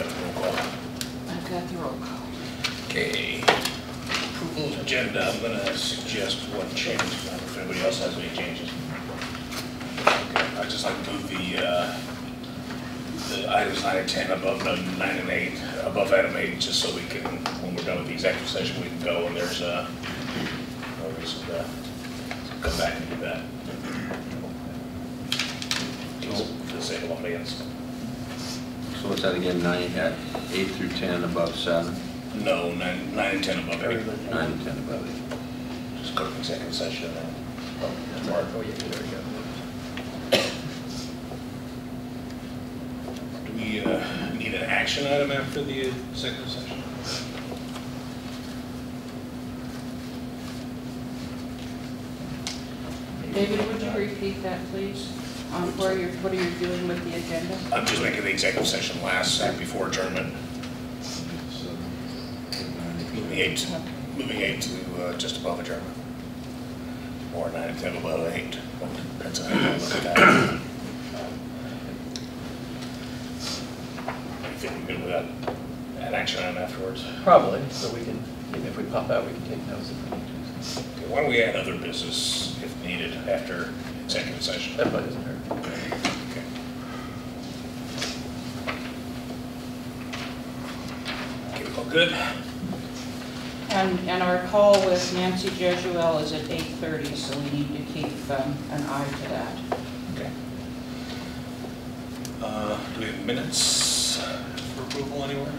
got the roll call. I've got the roll call. Okay. Approval of agenda. I'm going to suggest one change. If anybody else has any changes. Okay. I'd just like to move the items 9 and 10 above 9 and 8, above item 8, just so we can, when we're done with the executive session, we can go and there's no reason to come back and do that. For the sake of audience. So what's that again, 8 through 10 above 7? No, 9 and 10 above 8. 9 and 10 above 8. Just go to executive session and then. Mark, oh yeah, there we go. Do we need an action item after the executive session? David, would you repeat that, please? What are you doing with the agenda? I'm just making the executive session last before adjournment. Moving 8 to just above adjournment. Or 9 and 10 above 8. Depends on how you look at that. You think we're good with that? An action item afterwards? Probably, so we can, if we pop out, we can take notes if we need to. Okay, why don't we add other business if needed after executive session? That probably doesn't hurt. Okay. Okay, all good? And our call with Nancy Jesuel is at 8:30, so we need to keep an eye to that. Okay. Do we have minutes for approval anywhere?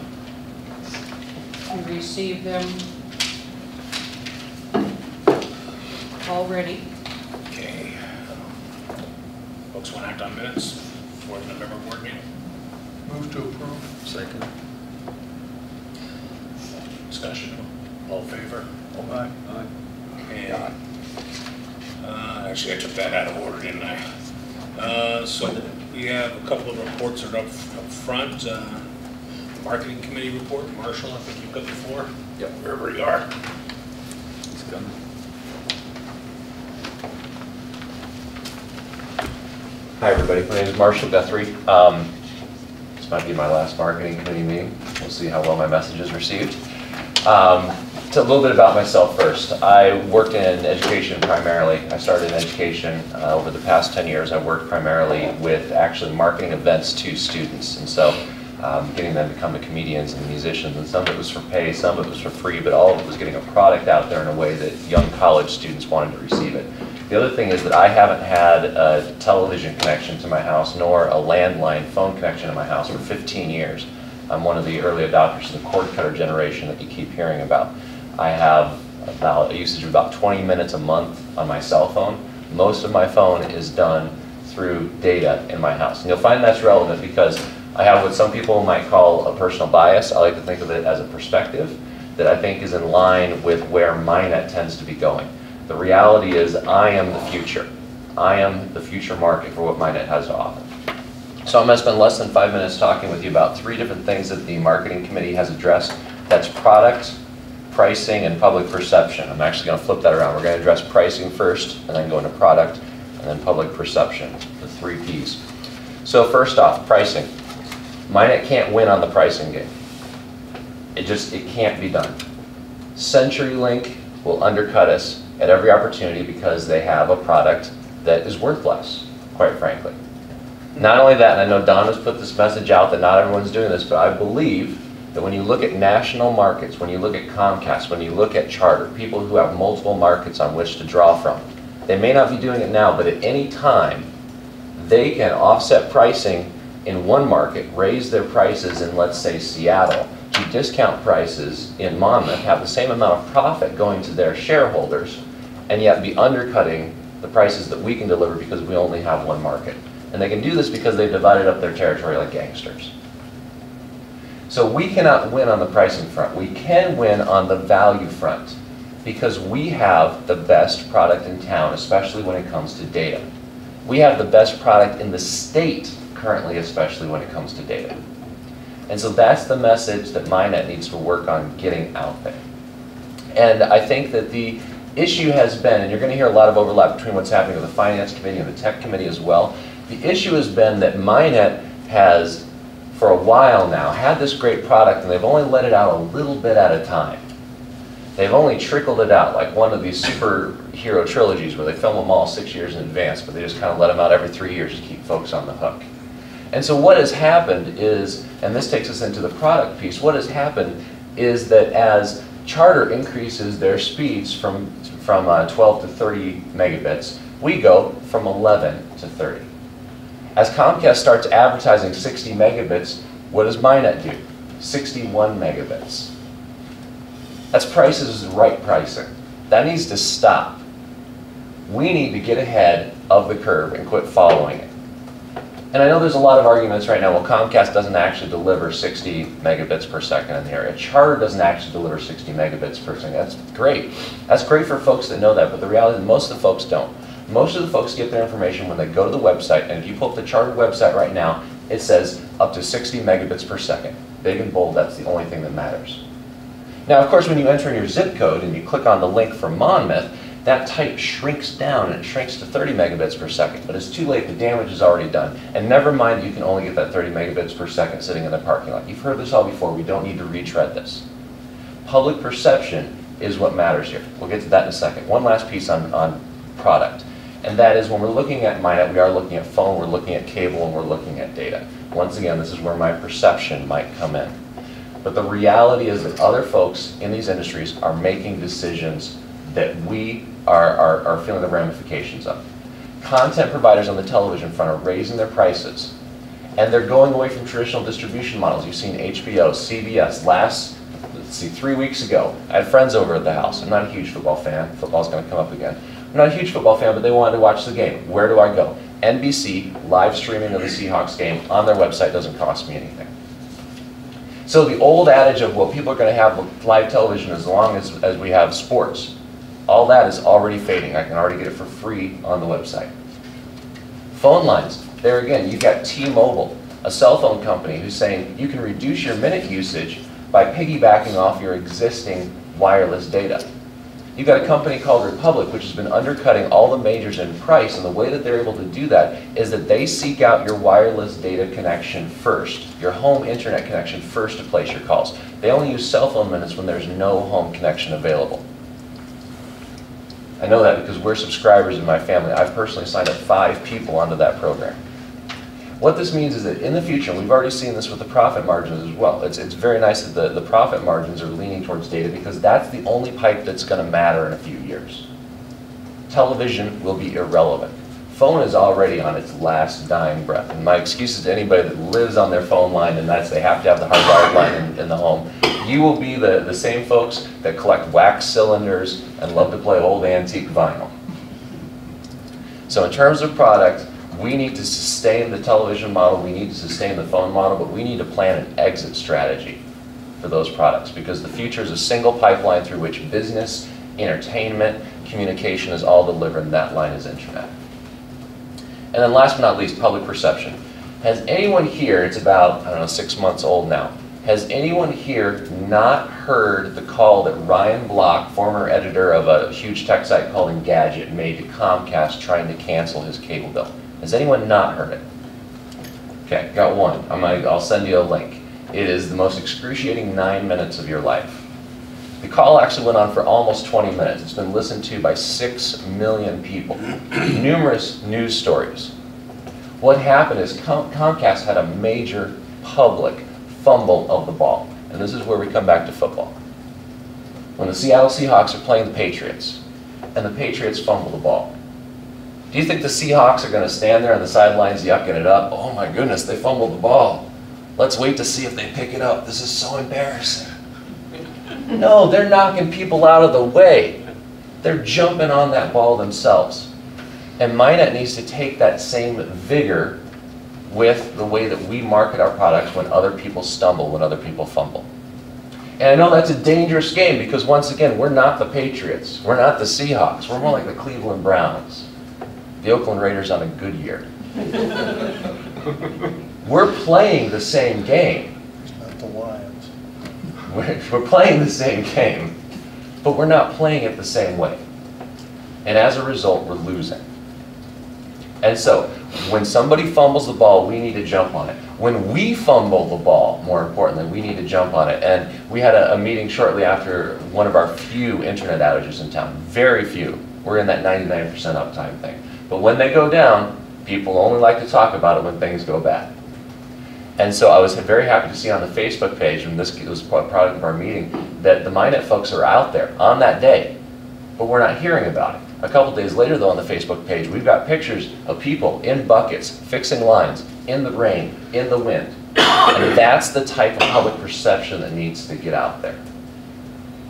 We received them already. Okay. Folks want to act on minutes for the November board meeting? Move to approve. Second. Discussion. All in favor? Aye. Aye. And actually, I took that out of order, didn't I? So we have a couple of reports that are up front. The marketing committee report. Marshall, I think you've got the floor. Yep. Wherever you are. It's coming. Hi everybody, my name is Marshall Guthrie. This might be my last marketing committee meeting. We'll see how well my message is received. A little bit about myself first. I worked in education primarily. I started in education over the past 10 years. I worked primarily with actually marketing events to students. And so getting them to become the comedians and the musicians, and some of it was for pay, some of it was for free, but all of it was getting a product out there in a way that young college students wanted to receive it. The other thing is that I haven't had a television connection to my house nor a landline phone connection to my house for 15 years. I'm one of the early adopters of the cord cutter generation that you keep hearing about. I have about a usage of about 20 minutes a month on my cell phone. Most of my phone is done through data in my house. And you'll find that's relevant because I have what some people might call a personal bias. I like to think of it as a perspective that I think is in line with where MINET tends to be going. The reality is I am the future. I am the future market for what MINET has to offer. So I'm going to spend less than 5 minutes talking with you about 3 different things that the marketing committee has addressed. That's product, pricing, and public perception. I'm actually going to flip that around. We're going to address pricing first, and then go into product, and then public perception, the 3 Ps. So first off, pricing. MINET can't win on the pricing game. It can't be done. CenturyLink will undercut us at every opportunity because they have a product that is worth less, quite frankly. Not only that, and I know Don has put this message out that not everyone's doing this, but I believe that when you look at national markets, when you look at Comcast, when you look at Charter, people who have multiple markets on which to draw from, they may not be doing it now, but at any time, they can offset pricing in one market, raise their prices in, let's say, Seattle, to discount prices in Monmouth, have the same amount of profit going to their shareholders, and yet be undercutting the prices that we can deliver because we only have one market. And they can do this because they've divided up their territory like gangsters. So we cannot win on the pricing front. We can win on the value front because we have the best product in town, especially when it comes to data. We have the best product in the state currently, especially when it comes to data. And so that's the message that MINET needs to work on getting out there. And I think that the issue has been, and you're going to hear a lot of overlap between what's happening with the Finance Committee and the Tech Committee as well, the issue has been that MINET has for a while now, had this great product, and they've only let it out a little bit at a time. They've only trickled it out, like one of these superhero trilogies where they film them all 6 years in advance, but they just kind of let them out every 3 years to keep folks on the hook. And so what has happened is, and this takes us into the product piece, what has happened is that as Charter increases their speeds from 12 to 30 megabits, we go from 11 to 30. As Comcast starts advertising 60 megabits, what does MINET do? 61 megabits. That's Price is Right pricing. That needs to stop. We need to get ahead of the curve and quit following it. And I know there's a lot of arguments right now, well, Comcast doesn't actually deliver 60 megabits per second in the area. Charter doesn't actually deliver 60 megabits per second. That's great. That's great for folks that know that, but the reality is most of the folks don't. Most of the folks get their information when they go to the website, and if you pull up the Charter website right now, it says up to 60 megabits per second. Big and bold, that's the only thing that matters. Now, of course, when you enter in your zip code and you click on the link for Monmouth, that type shrinks down and it shrinks to 30 megabits per second, but it's too late, the damage is already done. And never mind, you can only get that 30 megabits per second sitting in the parking lot. You've heard this all before, we don't need to retread this. Public perception is what matters here. We'll get to that in a second. One last piece on product, and that is when we're looking at MINET, we are looking at phone, we're looking at cable, and we're looking at data. Once again, this is where my perception might come in. But the reality is that other folks in these industries are making decisions that we are feeling the ramifications of. Content providers on the television front are raising their prices, and they're going away from traditional distribution models. You've seen HBO, CBS. Let's see, 3 weeks ago, I had friends over at the house. I'm not a huge football fan. Football's going to come up again. I'm not a huge football fan, but they wanted to watch the game. Where do I go? NBC, live streaming of the Seahawks game on their website doesn't cost me anything. So the old adage of, well, people are going to have live television as long as we have sports, all that is already fading. I can already get it for free on the website. Phone lines, there again, you've got T-Mobile, a cell phone company who's saying you can reduce your minute usage by piggybacking off your existing wireless data. You've got a company called Republic, which has been undercutting all the majors in price, and the way that they're able to do that is that they seek out your wireless data connection first, your home internet connection first to place your calls. They only use cell phone minutes when there's no home connection available. I know that because we're subscribers in my family. I've personally signed up 5 people onto that program. What this means is that in the future, and we've already seen this with the profit margins as well, it's very nice that the profit margins are leaning towards data because that's the only pipe that's going to matter in a few years. Television will be irrelevant. Phone is already on its last dying breath. And my excuse is to anybody that lives on their phone line, and that's they have to have the hardwired line in the home. You will be the same folks that collect wax cylinders and love to play old antique vinyl. So in terms of product, we need to sustain the television model, we need to sustain the phone model, but we need to plan an exit strategy for those products because the future is a single pipeline through which business, entertainment, communication is all delivered, and that line is internet. And then last but not least, public perception. Has anyone here, it's about, I don't know, 6 months old now, has anyone here not heard the call that Ryan Block, former editor of a huge tech site called Engadget, made to Comcast trying to cancel his cable bill? Has anyone not heard it? Okay, got one. I'll send you a link. It is the most excruciating 9 minutes of your life. The call actually went on for almost 20 minutes. It's been listened to by 6 million people. Numerous news stories. What happened is Comcast had a major public fumble of the ball. And this is where we come back to football. When the Seattle Seahawks are playing the Patriots, and the Patriots fumble the ball, do you think the Seahawks are going to stand there on the sidelines yucking it up? Oh my goodness, they fumbled the ball. Let's wait to see if they pick it up. This is so embarrassing. No, they're knocking people out of the way. They're jumping on that ball themselves. And MINET needs to take that same vigor with the way that we market our products when other people stumble, when other people fumble. And I know that's a dangerous game because once again, we're not the Patriots. We're not the Seahawks. We're more like the Cleveland Browns. The Oakland Raiders on a good year. We're playing the same game. Not the Lions. We're playing the same game, but we're not playing it the same way. And as a result, we're losing. And so, when somebody fumbles the ball, we need to jump on it. When we fumble the ball, more importantly, we need to jump on it. And we had a meeting shortly after one of our few internet outages in town. Very few. We're in that 99% uptime thing. But when they go down, people only like to talk about it when things go bad. And so I was very happy to see on the Facebook page, and this was part of our meeting, that the MINET folks are out there on that day, but we're not hearing about it. A couple days later, though, on the Facebook page, we've got pictures of people in buckets, fixing lines, in the rain, in the wind. And that's the type of public perception that needs to get out there.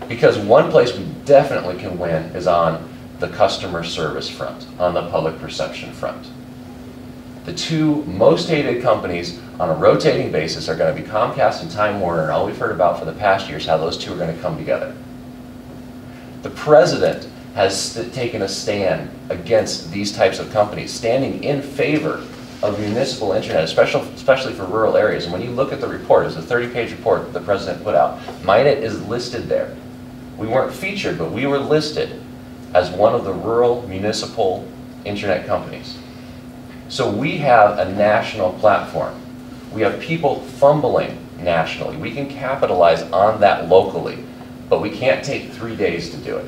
Because one place we definitely can win is on the customer service front, on the public perception front. The two most hated companies on a rotating basis are going to be Comcast and Time Warner, and all we've heard about for the past year is how those two are going to come together. The president has taken a stand against these types of companies, standing in favor of municipal internet, especially for rural areas. And when you look at the report, it's a 30-page report that the president put out. MINET is listed there. We weren't featured, but we were listed as one of the rural municipal internet companies. So we have a national platform. We have people fumbling nationally. We can capitalize on that locally, but we can't take 3 days to do it.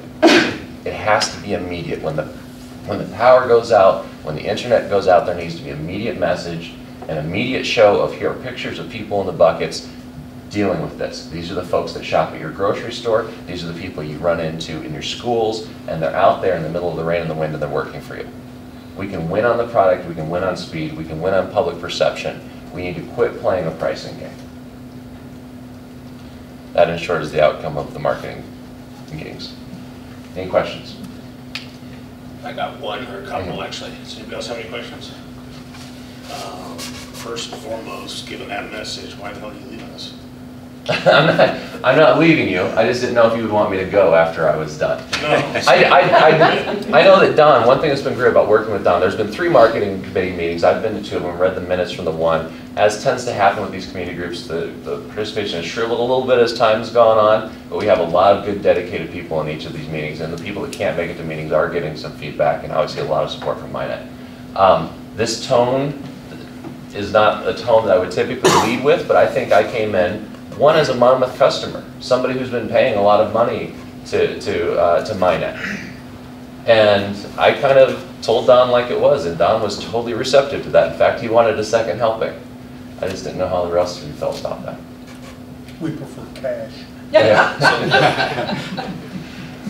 It has to be immediate. When the power goes out, when the internet goes out, there needs to be an immediate message, an immediate show of here are pictures of people in the buckets dealing with this. These are the folks that shop at your grocery store. These are the people you run into in your schools, and they're out there in the middle of the rain and the wind, and they're working for you. We can win on the product, we can win on speed, we can win on public perception. We need to quit playing a pricing game. That, in short, is the outcome of the marketing meetings. Any questions? I got one or a couple, actually. Does anybody else have any questions? First and foremost, given that message, why the hell are you leaving us? I'm not leaving you. I just didn't know if you would want me to go after I was done. No. I know that Don, one thing that's been great about working with Don, there's been 3 marketing committee meetings. I've been to 2 of them, read the minutes from the one. As tends to happen with these community groups, the participation has shriveled a little bit as time's gone on, but we have a lot of good dedicated people in each of these meetings, and the people that can't make it to meetings are getting some feedback, and obviously a lot of support from MINET. This tone is not a tone that I would typically lead with, but I think I came in, one, as a Monmouth customer, somebody who's been paying a lot of money to MINET. And I kind of told Don like it was, and Don was totally receptive to that. In fact, he wanted a second helping. I just didn't know how the rest of you felt about that. We prefer cash. Yeah.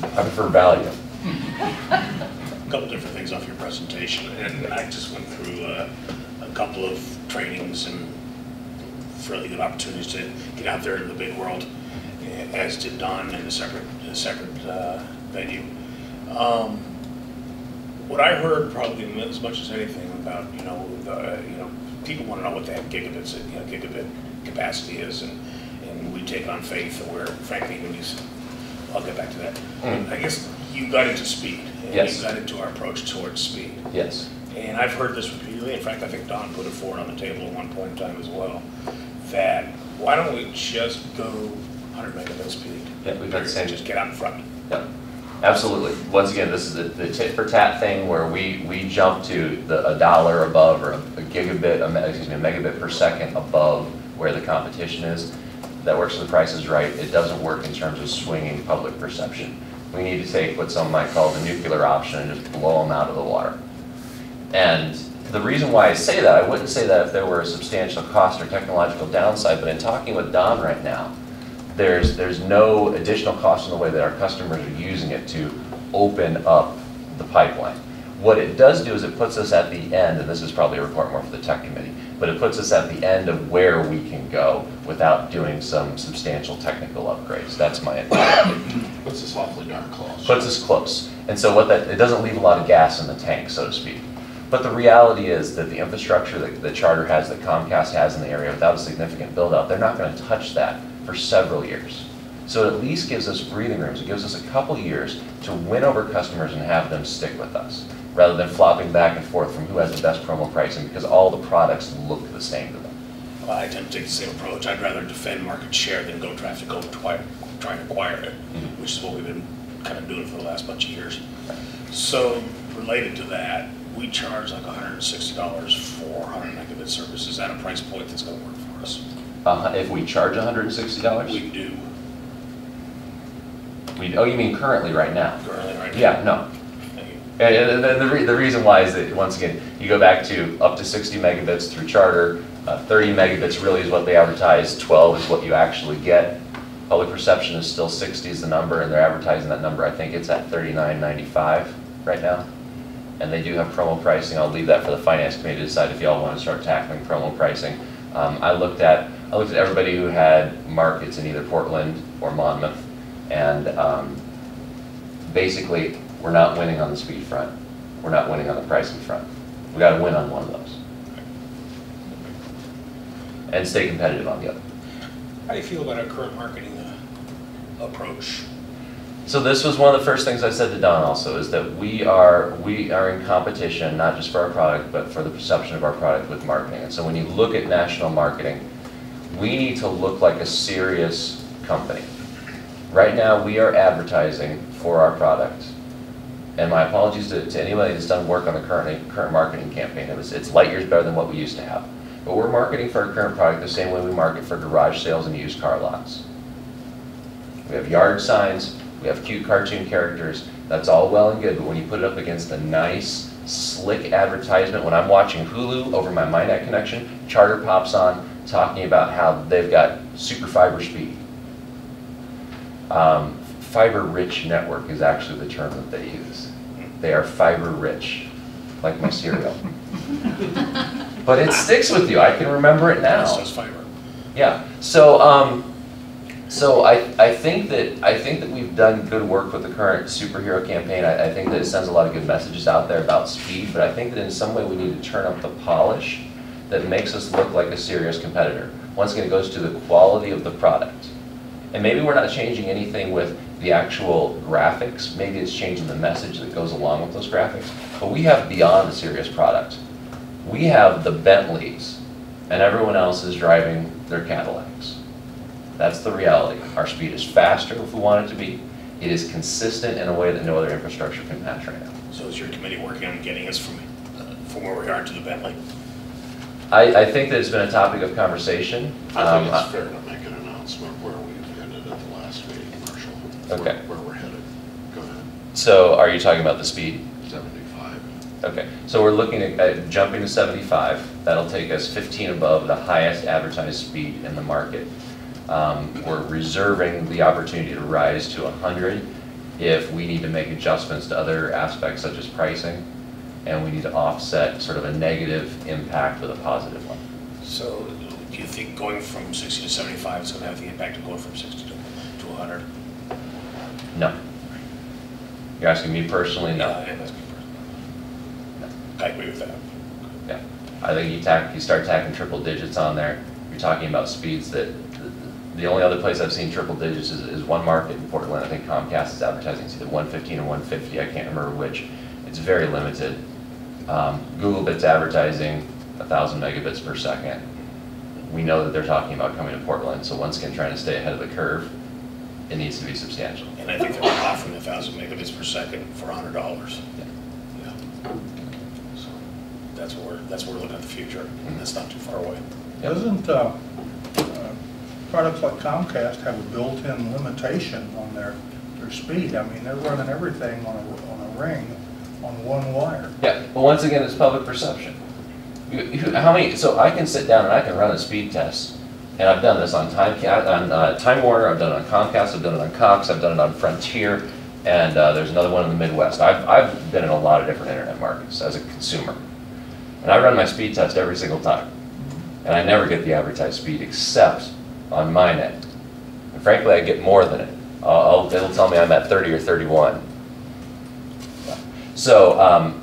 I prefer value. A couple different things off your presentation, and I just went through a couple of trainings and fairly good opportunities to get out there in the big world, as did Don in a separate venue. What I heard probably as much as anything about people want to know what that gigabit capacity is, and we take it on faith, and where frankly I'll get back to that. I guess you got into speed, and yes. You got into our approach towards speed. Yes. And I've heard this repeatedly. In fact, I think Don put it forward on the table at one point in time as well, that why don't we just go 100 megabit speed? Yeah, we've got the same. Just get out in front. Yep. Absolutely. Once again, this is the tit for tat thing where we jump to a dollar above, or a megabit per second above where the competition is. That works when the price is right. It doesn't work in terms of swinging public perception. We need to take what some might call the nuclear option and just blow them out of the water. And the reason why I say that, I wouldn't say that if there were a substantial cost or technological downside, but in talking with Don right now, there's no additional cost in the way that our customers are using it to open up the pipeline. What it does do is it puts us at the end, and this is probably a report more for the tech committee, but it puts us at the end of where we can go without doing some substantial technical upgrades. That's my opinion. Puts us awfully darn close. Puts us close. And so it doesn't leave a lot of gas in the tank, so to speak. But the reality is that the infrastructure that Charter has, that Comcast has in the area, without a significant build out, they're not going to touch that for several years. So it at least gives us breathing rooms. It gives us a couple years to win over customers and have them stick with us, rather than flopping back and forth from who has the best promo pricing, because all the products look the same to them. Well, I tend to take the same approach. I'd rather defend market share than go try and acquire it, which is what we've been kind of doing for the last bunch of years. So related to that, We charge like $160 for 100 megabit service. Is that a price point that's going to work for us? If we charge $160? We do, Oh, you mean currently, right now? currently, right now. Yeah, no. Thank you. And the reason why is that, once again, you go back to up to 60 megabits through Charter, 30 megabits really is what they advertise, 12 is what you actually get. Public perception is still 60 is the number, and they're advertising that number, I think it's at $39.95 right now. And they do have promo pricing. I'll leave that for the finance committee to decide if y'all want to start tackling promo pricing. I looked at everybody who had markets in either Portland or Monmouth, and basically, we're not winning on the speed front. We're not winning on the pricing front. We got to win on one of those, and stay competitive on the other. How do you feel about our current marketing approach? So this was one of the first things I said to Don also, is that we are in competition, not just for our product, but for the perception of our product with marketing. And so when you look at national marketing, we need to look like a serious company. Right now, we are advertising for our product. And my apologies to anybody that's done work on the current marketing campaign. It's light years better than what we used to have. But we're marketing for our current product the same way we market for garage sales and used car lots. We have yard signs, we have cute cartoon characters. That's all well and good, but when you put it up against a nice, slick advertisement, when I'm watching Hulu over my MINET connection, Charter pops on talking about how they've got super fiber speed. Fiber-rich network is actually the term that they use. They are fiber-rich, like my cereal. But it sticks with you. I can remember it now. It's just fiber. Yeah. So, I think that we've done good work with the current superhero campaign. I think that it sends a lot of good messages out there about speed. But I think that in some way we need to turn up the polish that makes us look like a serious competitor. Once again, it goes to the quality of the product. And maybe we're not changing anything with the actual graphics. Maybe it's changing the message that goes along with those graphics. But we have beyond a serious product. We have the Bentleys, and everyone else is driving their Cadillacs. That's the reality. Our speed is faster if we want it to be. It is consistent in a way that no other infrastructure can match right now. So is your committee working on getting us from where we are to the Bentley? I think that it's been a topic of conversation. I think it's fair to make an announcement where we've ended at the last meeting, Marshall. Okay. Where we're headed. Go ahead. So are you talking about the speed? 75. Okay, so we're looking at jumping to 75. That'll take us 15 above the highest advertised speed in the market. We're reserving the opportunity to rise to 100 if we need to make adjustments to other aspects such as pricing, and we need to offset sort of a negative impact with a positive one. So do you think going from 60 to 75 is going to have the impact of going from 60 to 100? No. You're asking me personally? No. Yeah, that's me personally. I agree with that. Yeah. I think you start tacking triple digits on there, you're talking about speeds that the only other place I've seen triple digits is one market in Portland. I think Comcast is advertising. It's either 115 or 150. I can't remember which. It's very limited. Google Bit's advertising 1,000 megabits per second. We know that they're talking about coming to Portland, so once again, trying to stay ahead of the curve, it needs to be substantial. And I think they're offering 1,000 megabits per second for $100. Yeah. Yeah. So that's where we're looking at the future, and that's not too far away. Yep. Doesn't products like Comcast have a built-in limitation on their speed? I mean, they're running everything on a ring on one wire. Yeah, but once again, it's public perception. So I can sit down and I can run a speed test, and I've done this on Time Warner, I've done it on Comcast, I've done it on Cox, I've done it on Frontier, and there's another one in the Midwest. I've been in a lot of different internet markets as a consumer, and I run my speed test every single time, and I never get the advertised speed except on MINET. And frankly, I get more than it. It'll tell me I'm at 30 or 31. So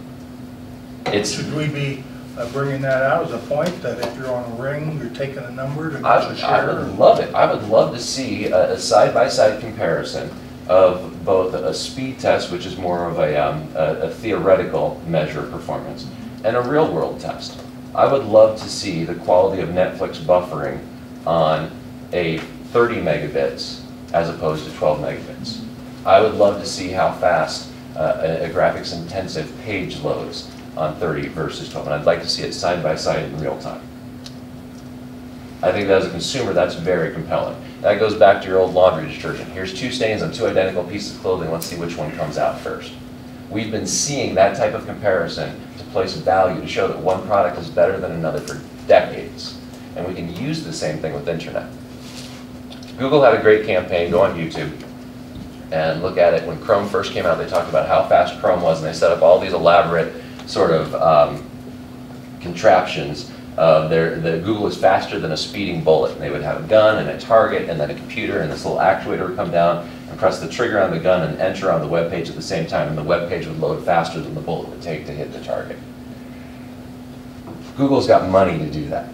Should we be bringing that out as a point that if you're on a ring, you're taking a number to get a I share? would love it. I would love to see a side-by-side comparison of both a speed test, which is more of a theoretical measure of performance, and a real-world test. I would love to see the quality of Netflix buffering on a 30 megabits as opposed to 12 megabits. I would love to see how fast a graphics-intensive page loads. on 30 versus 12, and I'd like to see it side by side in real time. I think that as a consumer, that's very compelling. That goes back to your old laundry detergent. Here's 2 stains on 2 identical pieces of clothing. Let's see which one comes out first. We've been seeing that type of comparison to place value, to show that one product is better than another for decades. And we can use the same thing with the internet. Google had a great campaign. Go on YouTube and look at it. When Chrome first came out, they talked about how fast Chrome was, and they set up all these elaborate sort of contraptions. The Google is faster than a speeding bullet. And they would have a gun and a target and then a computer, and this little actuator would come down and press the trigger on the gun and enter on the web page at the same time, and the web page would load faster than the bullet would take to hit the target. Google's got money to do that.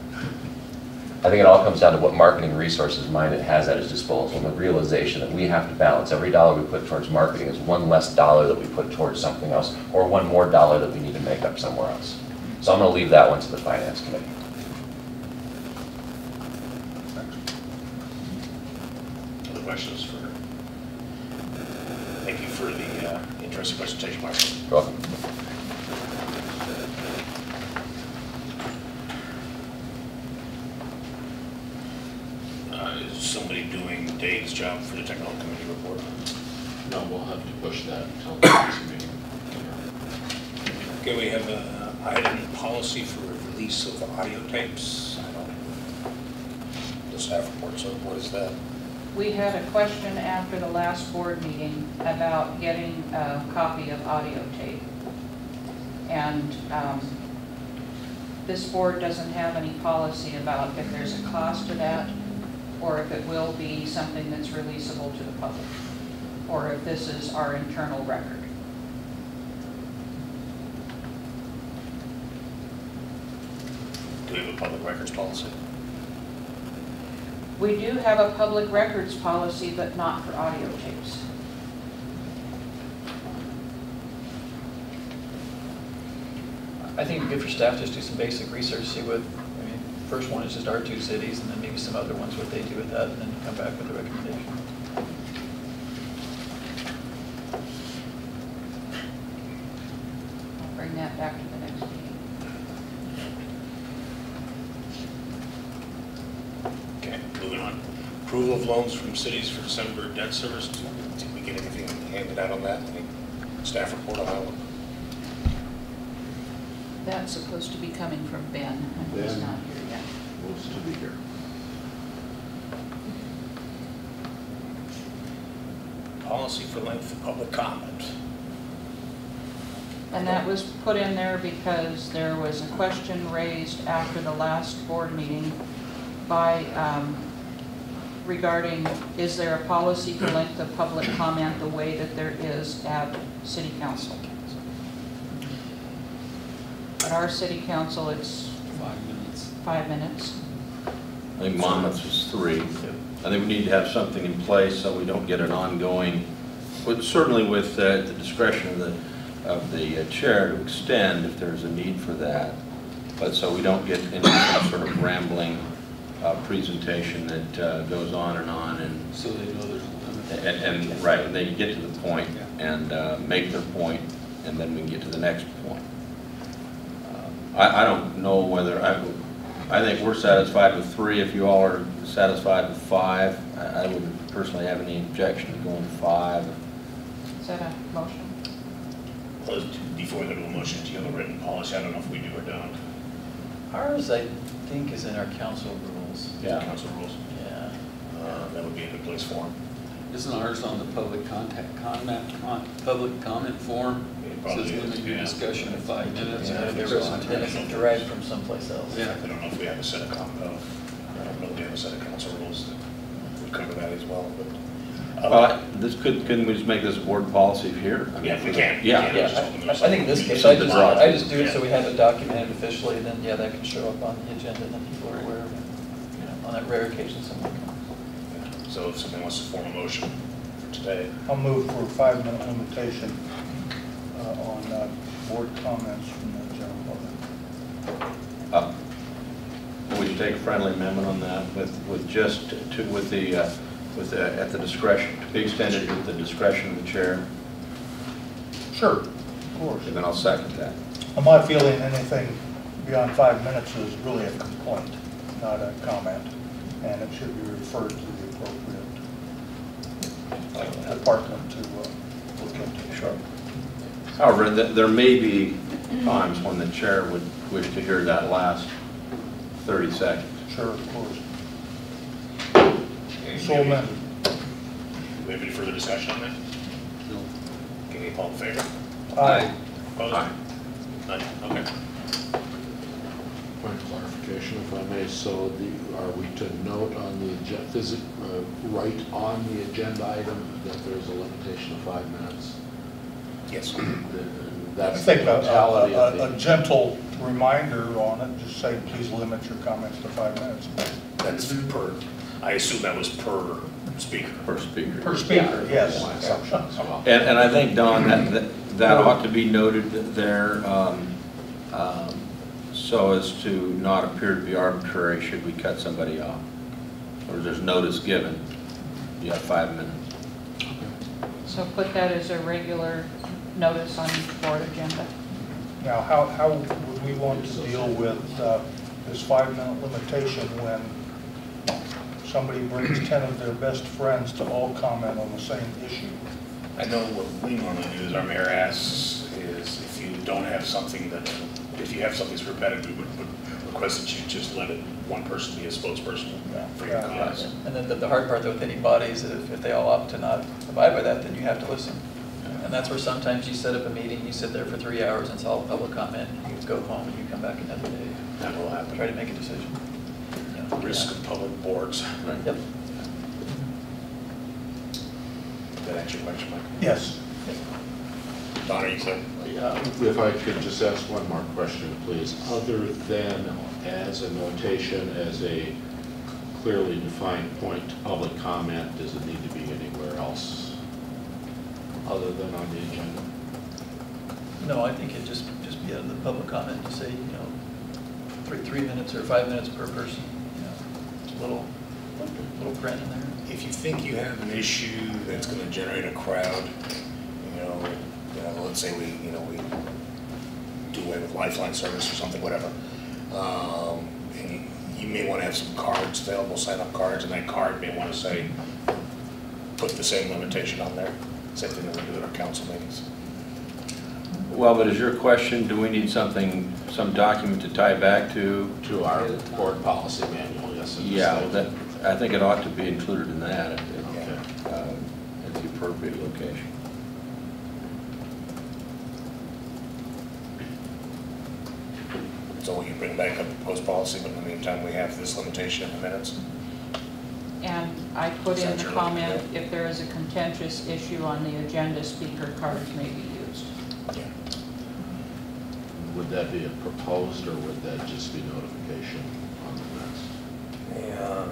I think it all comes down to what marketing resources MINET has at its disposal, and the realization that we have to balance. Every dollar we put towards marketing is one less dollar that we put towards something else, or one more dollar that we need to make up somewhere else. So I'm going to leave that one to the Finance Committee. Other questions for, thank you for the interesting presentation, Marshall. You're welcome. Is somebody doing Dave's job for the technical committee report? No, we'll have to push that until the next meeting. Okay, we have an item policy for release of audio tapes. I don't, the staff report, so what is that? We had a question after the last board meeting about getting a copy of audio tape. And this board doesn't have any policy about if there's a cost to that, or if it will be something that's releasable to the public, or if this is our internal record. Do we have a public records policy? We do have a public records policy, but not for audio tapes. I think it'd be good for staff just do some basic research, see what, I mean, first one is just our 2 cities, and then maybe some other ones, what they do with that, and then come back with a recommendation. I'll bring that back to the next meeting. Okay, moving on. Approval of loans from cities for December debt service. Did we get anything handed out on that? Any staff report on that one? That's supposed to be coming from Ben, and he's Ben. not here yet. Wants to be here. Policy for length of public comment. And that was put in there because there was a question raised after the last board meeting by, regarding, is there a policy for length of public comment the way that there is at city council? At our city council, it's 5 minutes. 5 minutes. I think Monmouth's was 3. I think we need to have something in place so we don't get an ongoing, but certainly with the discretion of the chair to extend if there's a need for that, but so we don't get into some sort of rambling presentation that goes on, and So they know there's a limit. and right, and they get to the point and make their point, and then we can get to the next point. I don't know whether, I think we're satisfied with 3. If you all are satisfied with 5, I wouldn't personally have any objection to going to 5. Is that a motion? Well, before we go to a motion, do you have a written policy? I don't know if we do or don't. Ours, I think, is in our council rules. Yeah. Council rules. Yeah. That would be a good place for them. Isn't ours on the public public comment form? It Says probably limit is, your yeah. discussion to 5 minutes. Yeah, and if they're it's on then it's it. derived from someplace else. Yeah. I don't know if we have a set of, I don't know if we have a set of council rules that would cover that as well, but. Couldn't we just make this a board policy here? I mean, Yeah, if we can. Yeah. Yeah, I think in this case, Something to draw I just do it to. so we have it documented officially, then, yeah, that can show up on the agenda, and then people are aware of it. You know, on that rare occasion someone comes. So if somebody wants to form a motion for today. I'll move for a 5-minute limitation on board comments from the general public. Would you take a friendly amendment on that with just at the discretion, to be extended with the discretion of the chair? Sure, of course. And then I'll second that. My feeling, anything beyond 5 minutes is really a complaint, not a comment, and it should be referred to the appropriate department to look into. Sure. However, there may be times when the chair would wish to hear that last 30 seconds. Sure, of course. Okay, So amended. Do we have any further discussion on that? No. Okay, all in favor? Aye. Opposed? Aye. None, okay. Point of clarification, if I may, so are we to note on the agenda, is it right on the agenda item that there's a limitation of 5 minutes? Yes. I That's the think totality of a the... gentle reminder on it, just say, please limit your comments to 5 minutes. That's per, I assume that was per speaker. Per speaker. Per speaker, yes. My assumption as well. And I think, Don, that ought to be noted there so as to not appear to be arbitrary should we cut somebody off. Or there's notice given, you have 5 minutes. So put that as a regular notice on each board agenda. Now, how would we want to deal with this 5-minute limitation when somebody brings 10 of their best friends to all comment on the same issue? I know what we normally do is our mayor asks is if you don't have something that, if you have something that's repetitive, we would request that you just let it, one person be a spokesperson for your cause. And then the hard part though with any body is that if they all opt to not abide by that, then you have to listen. And that's where sometimes you set up a meeting, you sit there for 3 hours and it's all public comment, you go home and you come back another day. That will happen. Try to make a decision. Risk of public boards. Yep. Did that answer your question, Mike? Yes. Don, are you clear? Yeah, if I could just ask one more question, please. Other than as a notation, as a clearly defined point to public comment, does it need to be anywhere else other than on the agenda? No, I think it'd just be the public comment to say, 3 minutes or 5 minutes per person. Little print in there. If you think you have an issue that's going to generate a crowd, let's say we do away with Lifeline service or something, whatever. And you may want to have some cards available, sign-up cards, and that card may want to say, put the same limitation on there. Same thing that we do at our council meetings. Well, but is your question, do we need some document to tie back to? To our board policy manual, yes. Yeah, I think it ought to be included in that at Okay. the appropriate location. So we can bring back a proposed policy, but in the meantime, we have this limitation in the minutes. And I put in the Sounds comment, really if there is a contentious issue on the agenda, speaker cards may be used. Yeah. Would that be a proposed, or would that just be notification on the next? Yeah.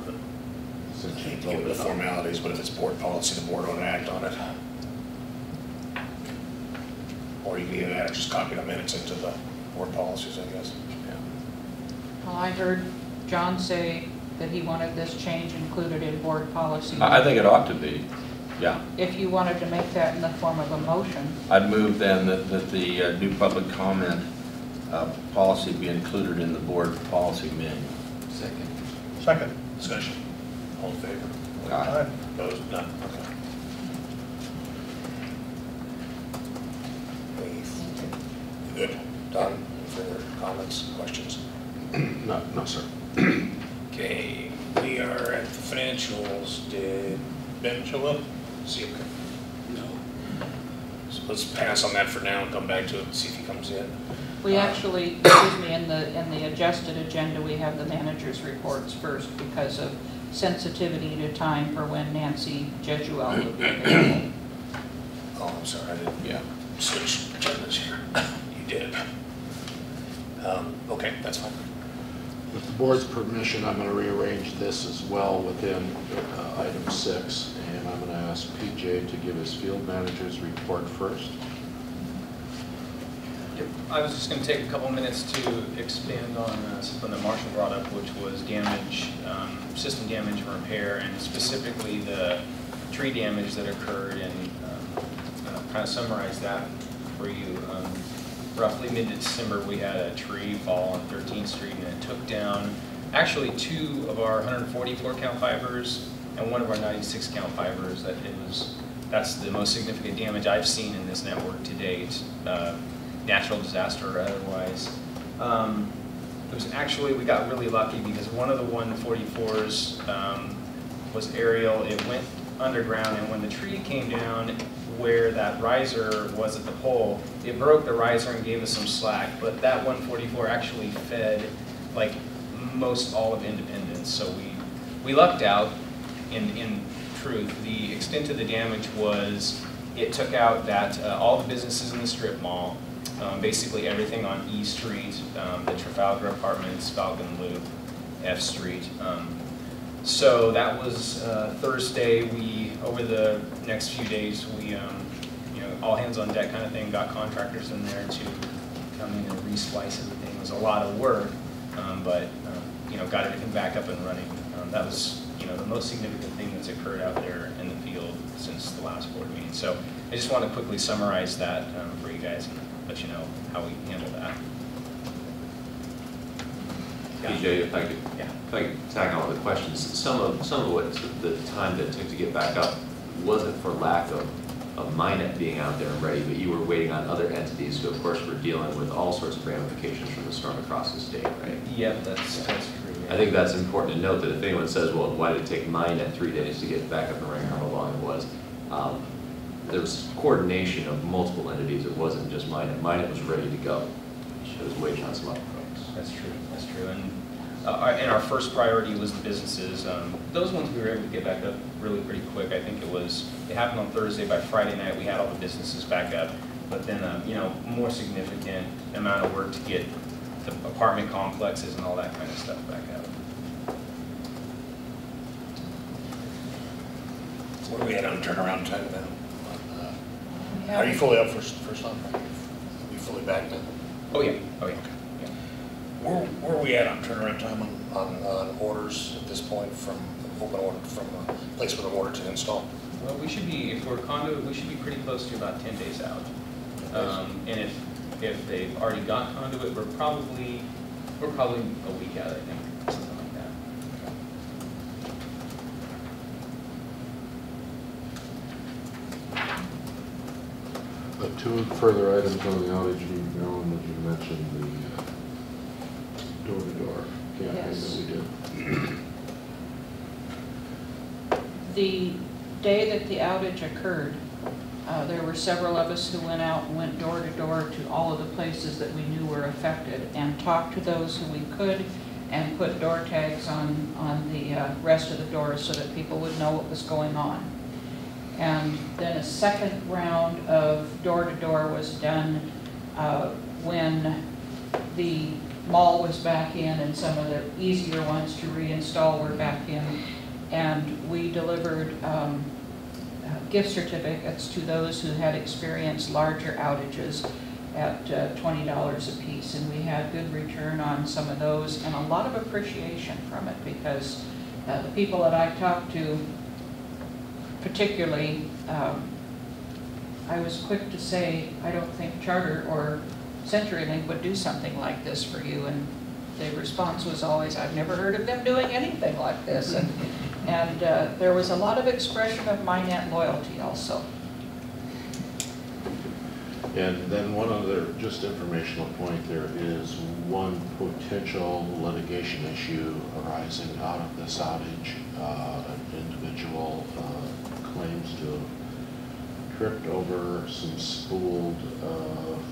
Since you Give it the voted on it. formalities, but if it's board policy, the board won't act on it. Or you can either just copy the minutes into the board policies, I guess. Well, I heard John say that he wanted this change included in board policy. I think it ought to be, yeah. If you wanted to make that in the form of a motion. I'd move then that the new public comment policy be included in the board policy manual. Second. Discussion. All in favor? Aye. Opposed? None? Okay. Good. Done. Any further comments, questions? No, sir. Okay, we are at the financials. Did Ben show up? See him. No. So let's pass on that for now and come back to it and see if he comes in. We actually, excuse me, in the adjusted agenda, we have the manager's reports first because of sensitivity to time for when Nancy Jesuel will be available. Oh, I'm sorry, I didn't Yeah. switch agendas here. You did. Okay, that's fine. With the board's permission, I'm going to rearrange this as well within item 6, and I'm going to ask PJ to give his field manager's report first. Yep. I was just going to take a couple minutes to expand on something that Marshall brought up, which was damage, system damage and repair, and specifically the tree damage that occurred, and kind of summarize that for you. roughly mid-December, we had a tree fall on 13th Street, and it took down actually 2 of our 144 count fibers and 1 of our 96 count fibers. That's the most significant damage I've seen in this network to date, natural disaster or otherwise. It was actually, we got really lucky because one of the 144s was aerial. It went underground, and when the tree came down where that riser was at the pole, it broke the riser and gave us some slack, but that 144 actually fed like most all of Independence. So we lucked out in truth. The extent of the damage was it took out that all the businesses in the strip mall, basically everything on E Street, the Trafalgar Apartments, Falcon Loop, F Street. So that was Thursday. Over the next few days, we, all hands on deck kind of thing, got contractors in there to come in and re-splice everything. It was a lot of work, but got everything back up and running. That was, the most significant thing that's occurred out there in the field since the last board meeting. So I just want to quickly summarize that for you guys and let you know how we handle that. PJ, if I could tack on the questions, some of what the time that it took to get back up wasn't for lack of MINET being out there and ready, but you were waiting on other entities who, of course, were dealing with all sorts of ramifications from the storm across the state, right? Yeah, that's true. Yeah. I think that's important to note, that if anyone says, well, why did it take MINET 3 days to get back up and running, how long it was, there was coordination of multiple entities. It wasn't just MINET. MINET was ready to go. It was waiting on some other folks. That's true. That's true. And our first priority was the businesses. Those ones we were able to get back up really pretty quick. I think it happened on Thursday. By Friday night, we had all the businesses back up. But then, more significant amount of work to get the apartment complexes and all that kind of stuff back up. What are we at on turnaround time then? Are you fully up for something? Are you fully back then? Oh yeah. Oh yeah. Where are we at on turnaround time on orders at this point from open order, from placement of order to install? Well, we should be, if we're conduit, we should be pretty close to about 10 days out. And if they've already got conduit, we're probably a week out, I think, something like that. Two further items on the outage, Marilyn, that you mentioned, the door-to-door campaign Yes. that we did. The day that the outage occurred, there were several of us who went out and went door to door to all of the places that we knew were affected and talked to those who we could and put door tags on the rest of the doors so that people would know what was going on. And then a second round of door to door was done when the mall was back in and some of the easier ones to reinstall were back in. And we delivered gift certificates to those who had experienced larger outages at $20 a piece. And we had good return on some of those and a lot of appreciation from it, because the people that I talked to, particularly, I was quick to say, I don't think Charter or CenturyLink would do something like this for you. And the response was always, I've never heard of them doing anything like this. And there was a lot of expression of MINET loyalty also. And then one other just informational point, there is one potential litigation issue arising out of this outage. An individual claims to have tripped over some spooled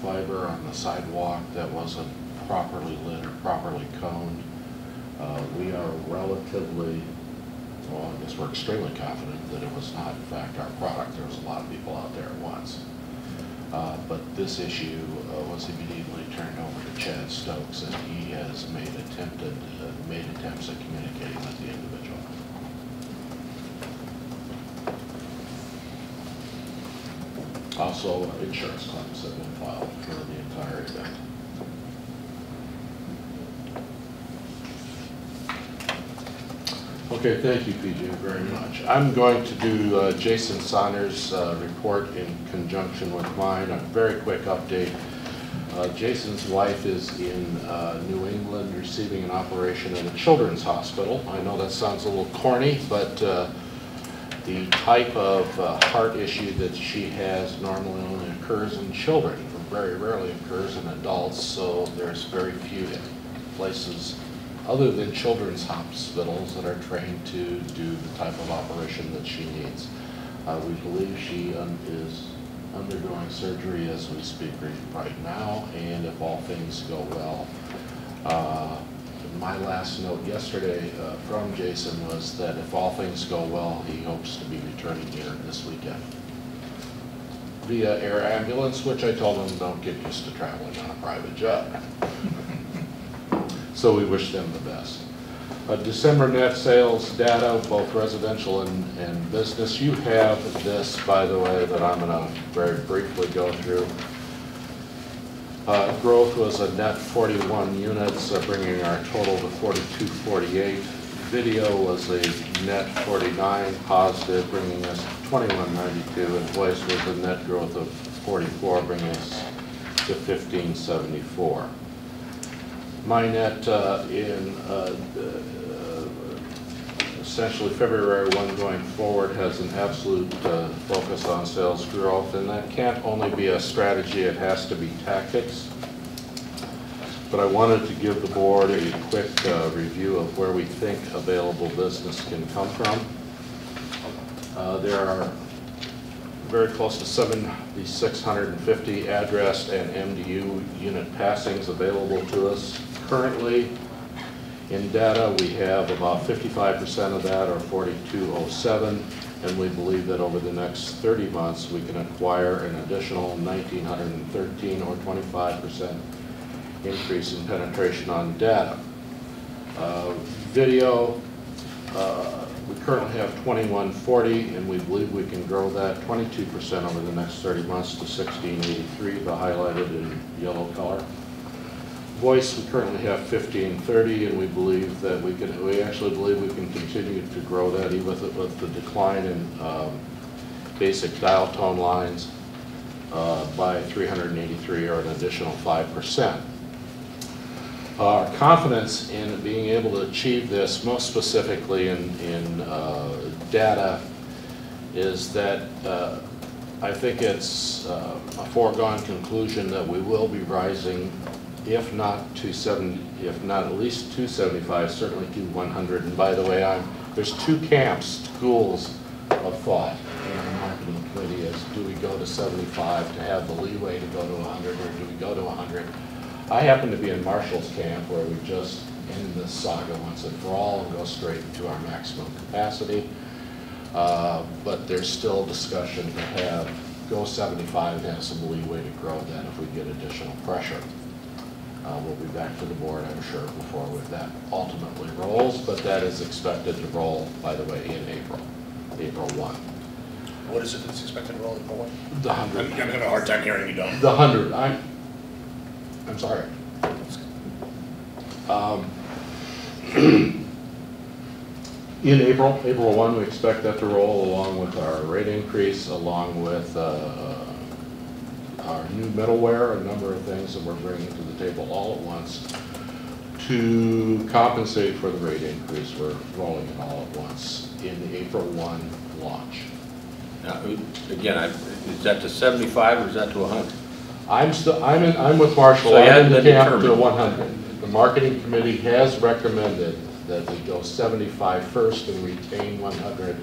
fiber on the sidewalk that wasn't properly lit or properly coned. We are relatively, well, I guess we're extremely confident that it was not, in fact, our product. There was a lot of people out there at once. But this issue was immediately turned over to Chad Stokes, and he has made attempts at communicating with the individual. Also, insurance claims have been filed for the entire event. Okay, thank you, PJ, very much. I'm going to do Jason Sonner's report in conjunction with mine. A very quick update. Jason's wife is in New England receiving an operation in a children's hospital. I know that sounds a little corny, but the type of heart issue that she has normally only occurs in children, or very rarely occurs in adults, so there's very few places other than children's hospitals that are trained to do the type of operation that she needs. We believe she is undergoing surgery as we speak right now, and if all things go well, my last note yesterday from Jason was that if all things go well, he hopes to be returning here this weekend via air ambulance, which I told him don't get used to traveling on a private jet. So we wish them the best. December net sales data, both residential and business. You have this, by the way, that I'm going to very briefly go through. Growth was a net 41 units, bringing our total to 4248. Video was a net 49 positive, bringing us to 2192, and voice was a net growth of 44, bringing us to 1574. MINET in essentially February 1 going forward has an absolute focus on sales growth, and that can't only be a strategy, it has to be tactics. But I wanted to give the board a quick review of where we think available business can come from. There are very close to 7,650 addressed and MDU unit passings available to us. Currently, in data, we have about 55% of that, or 4,207, and we believe that over the next 30 months, we can acquire an additional 1,913, or 25% increase in penetration on data. Video, we currently have 2,140, and we believe we can grow that 22% over the next 30 months to 1,683, the highlighted in yellow color. Voice, we currently have 1,530, and we believe that we actually believe we can continue to grow that even with the decline in basic dial tone lines by 383, or an additional 5%. Our confidence in being able to achieve this, most specifically in data, is that I think it's a foregone conclusion that we will be rising, if not at least 275, certainly to 100. And by the way, there's two schools of thought in our marketing committee: is do we go to 75 to have the leeway to go to 100, or do we go to 100? I happen to be in Marshall's camp, where we just end this saga once and for all and go straight to our maximum capacity. But there's still discussion to go 75 and have some leeway to grow that if we get additional pressure. We'll be back to the board, I'm sure, before that ultimately rolls, but that is expected to roll, by the way, in April 1. What is it that's expected to roll in April 1? The 100. I'm having a hard time hearing you, Don. The 100. I'm sorry. In April 1, we expect that to roll, along with our rate increase, along with our new middleware, a number of things that we're bringing to the table all at once to compensate for the rate increase. We're rolling it all at once in the April 1 launch. Now, again, is that to 75 or is that to 100? I'm with Marshall. So I'm in the camp to determined. 100. The marketing committee has recommended that we go 75 first and retain 100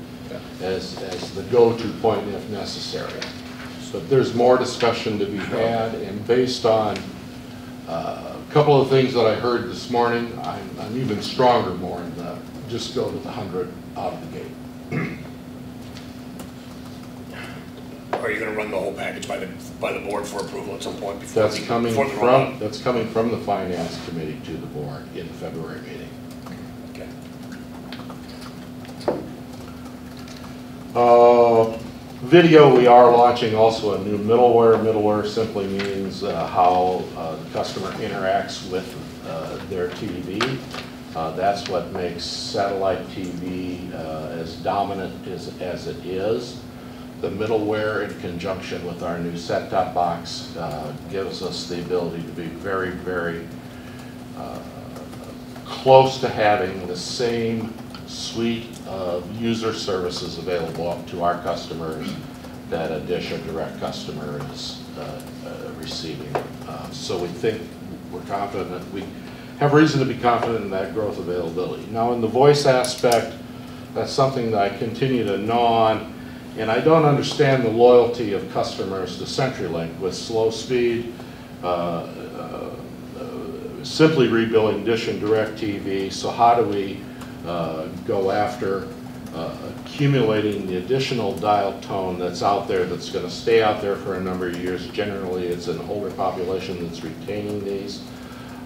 as the go-to point if necessary. But there's more discussion to be had, and based on a couple of things that I heard this morning, I'm even stronger more in the just go to the 100 out of the gate. Are you going to run the whole package by the board for approval at some point before That's coming from the finance committee to the board in the February meeting. Okay. Video, we are launching also a new middleware. Middleware simply means how the customer interacts with their TV. That's what makes satellite TV as dominant as it is. The middleware in conjunction with our new set-top box gives us the ability to be very, very close to having the same suite of user services available to our customers that a Dish or Direct customer is receiving. So we think we're confident, we have reason to be confident in that growth availability. Now in the voice aspect, that's something that I continue to gnaw on, and I don't understand the loyalty of customers to CenturyLink with slow speed, simply rebilling Dish and Direct TV. So how do we go after accumulating the additional dial tone that's out there, that's going to stay out there for a number of years? Generally, it's an older population that's retaining these.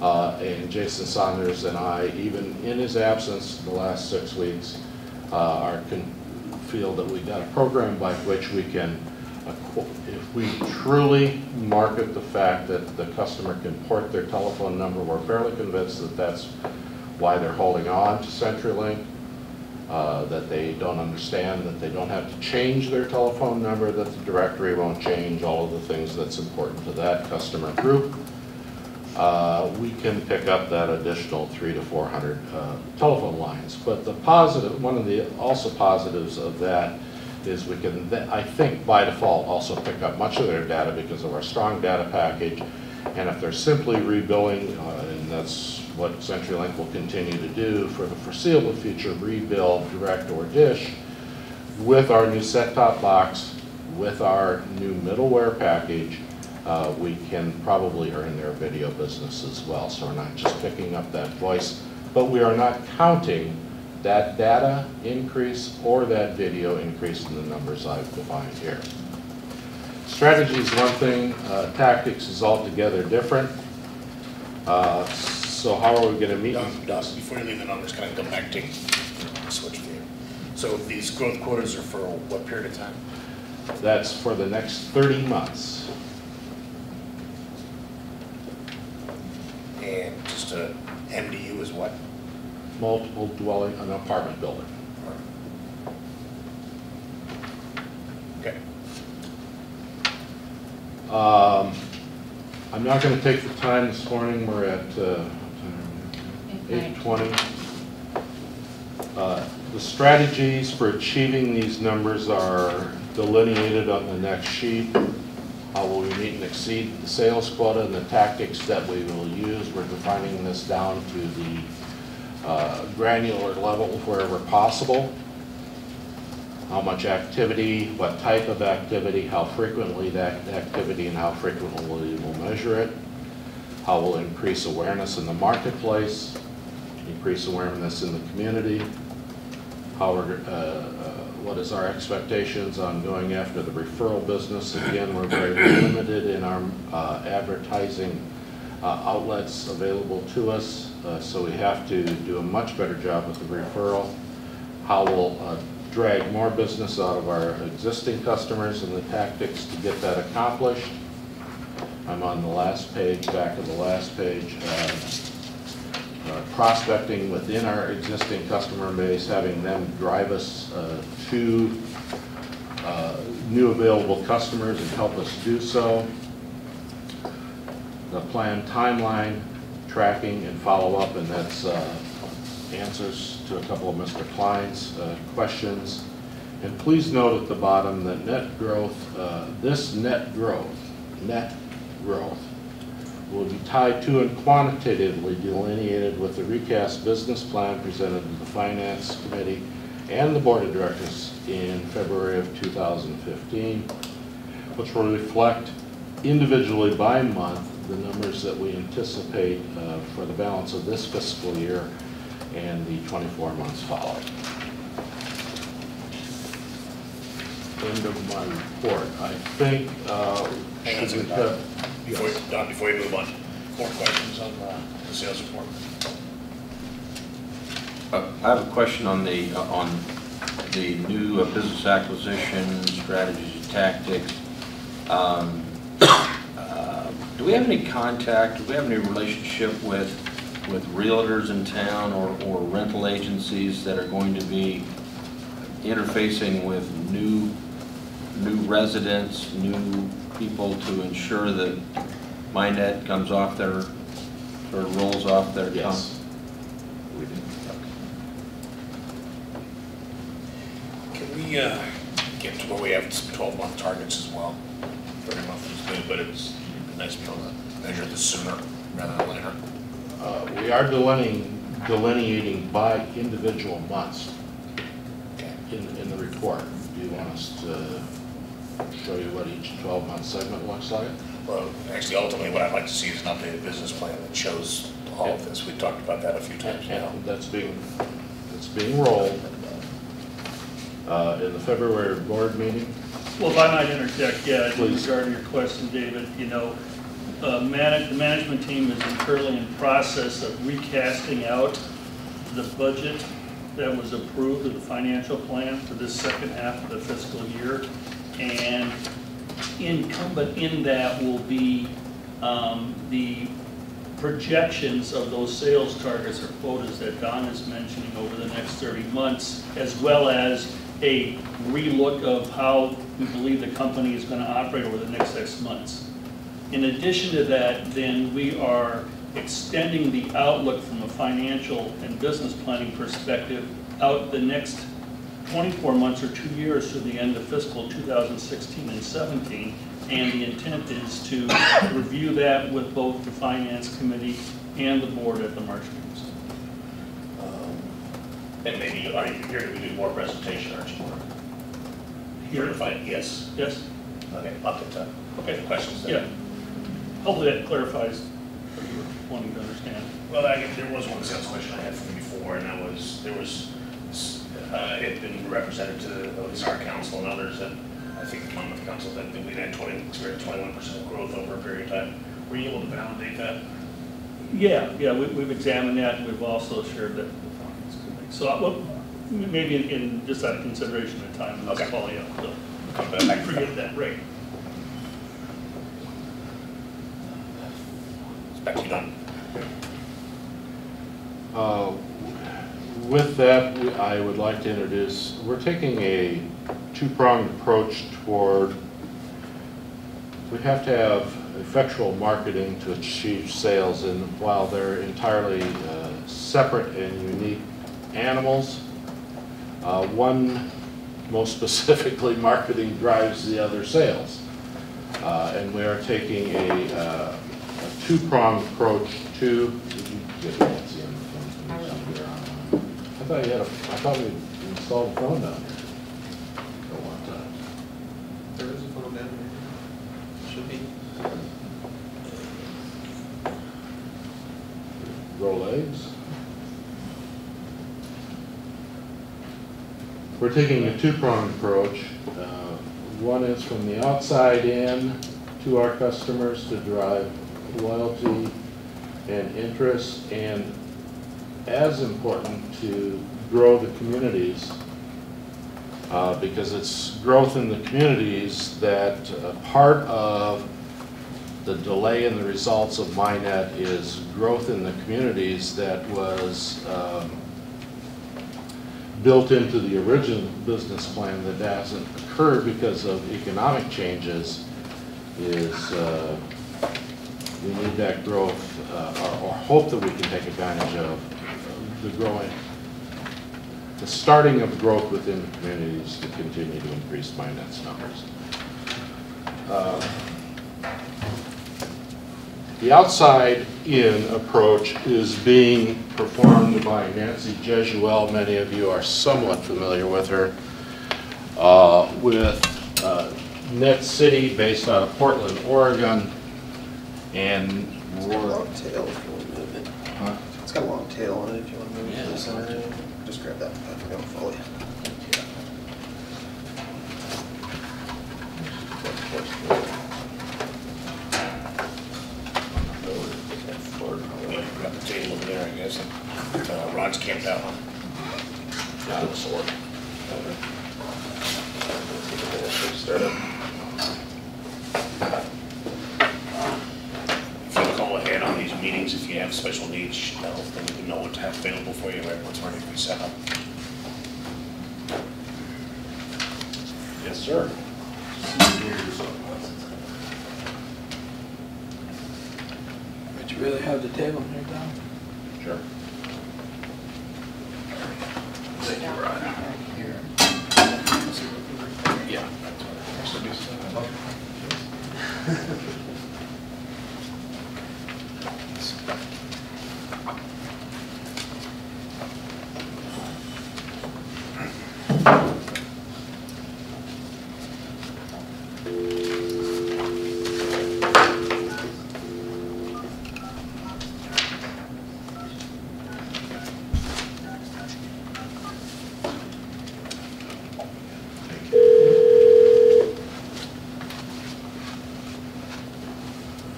And Jason Saunders and I, even in his absence the last 6 weeks, feel that we got a program by which we can, if we truly market the fact that the customer can port their telephone number, we're fairly convinced that that's why they're holding on to CenturyLink, that they don't understand that they don't have to change their telephone number, that the directory won't change, all of the things that's important to that customer group. We can pick up that additional 300 to 400 telephone lines. But the positive, one of the also positives of that is we can, I think by default, also pick up much of their data because of our strong data package. And if they're simply rebilling, and that's what CenturyLink will continue to do for the foreseeable future, rebill Direct or Dish with our new set-top box, with our new middleware package, we can probably earn their video business as well. So we're not just picking up that voice, but we are not counting that data increase or that video increase in the numbers I've defined here. Strategy is one thing, tactics is altogether different. So how are we going to meet? Don, before you leave the numbers, can I come back to switch view? So these growth quotas are for what period of time? That's for the next 30 months. And just a MDU is what? Multiple dwelling, an apartment building. Okay. I'm not going to take the time this morning. We're at 8:20. The strategies for achieving these numbers are delineated on the next sheet. How will we meet and exceed the sales quota and the tactics that we will use? We're defining this down to the granular level wherever possible. How much activity, what type of activity, how frequently that activity, and how frequently we'll measure it. How we'll increase awareness in the marketplace, increase awareness in the community. How we're, what is our expectations on going after the referral business? Again, we're very limited in our advertising outlets available to us, so we have to do a much better job with the referral. How we'll drag more business out of our existing customers and the tactics to get that accomplished. I'm on the last page, back of the last page. Prospecting within our existing customer base, having them drive us to new available customers and help us do so. The planned timeline, tracking and follow-up, and that's answers to a couple of Mr. Klein's questions. And please note at the bottom that net growth, this net growth will be tied to and quantitatively delineated with the recast business plan presented to the Finance Committee and the Board of Directors in February of 2015, which will reflect individually by month the numbers that we anticipate for the balance of this fiscal year and the 24 months following. End of my report. I think Hang on a second, Don. Before you move on, more questions on the sales report? I have a question on the new business acquisition strategies and tactics. Do we have any contact, do we have any relationship with realtors in town or rental agencies that are going to be interfacing with new new residents, new people to ensure that MINET comes off their, or rolls off their tongue? Yes. We do. Can we get to where we have 12-month targets as well? 30 months is good, but it's nice to be able to measure this sooner rather than later. We are delineating by individual months in the report. Do you want us to show you what each 12-month segment looks like? Well, actually, ultimately, what I'd like to see is an updated business plan that shows all of this. We've talked about that a few times now. And that's being rolled in the February board meeting. Well, if I might interject, yeah, in Please. regard to your question, David, you know, the management team is currently in process of recasting out the budget that was approved of the financial plan for this second half of the fiscal year. And incumbent in that will be the projections of those sales targets or quotas that Don is mentioning over the next 30 months, as well as a relook of how we believe the company is going to operate over the next 6 months. In addition to that, then we are extending the outlook from a financial and business planning perspective out the next 24 months or 2 years to the end of fiscal 2016 and 17. And the intent is to review that with both the Finance Committee and the board at the March meetings. And maybe you're going to do more presentation, aren't you? Here? Yes. Yes? Okay, up to time. Okay, questions then? Yeah. Hopefully that clarifies what you were wanting to understand. Well, there was one sales question I had from before, and that was, it had been represented to at least our council and others, and I think the Monmouth Council, that we had experienced 21% growth over a period of time. Were you able to validate that? Yeah, we've examined that, and we've also shared that with the Finance Committee. So well, maybe in just out of consideration of time, in this call, yeah. So Come back. forget that, right. Back to you, Don. With that, I would like to introduce, we're taking a two-pronged approach toward, we have to have effectual marketing to achieve sales, and while they're entirely separate and unique animals, one, most specifically, marketing drives the other sales. And we are taking a two-pronged approach to, did you get Nancy on the phone? I thought we installed a phone down here. Don't want that. There is a phone down here. Should be. Roll eggs. We're taking a two-pronged approach. One is from the outside in to our customers to drive loyalty and interest, and as important, to grow the communities, because it's growth in the communities that part of the delay in the results of MINET is growth in the communities that was built into the original business plan that hasn't occurred because of economic changes. Is we need that growth, or hope that we can take advantage of the starting of growth within the communities to continue to increase MINET's numbers. The outside-in approach is being performed by Nancy Jesuel. Many of you are somewhat familiar with her, with Net City, based out of Portland, Oregon, and It's got a long tail if you want to move it. Huh? It's got a long tail on it if you want to move it Yeah, to the it's center. long tail. Just grab that paper, it'll follow you. We've got the table over there, I guess. Rod's camped out on. Down the sword. Start up. If you call ahead on these meetings, if you have special needs, then we can know what to have available for you, right, what's ready to be set up. Yes, sir. Would you really have the table here, Don? Sure. Thank you, Rod. Yeah.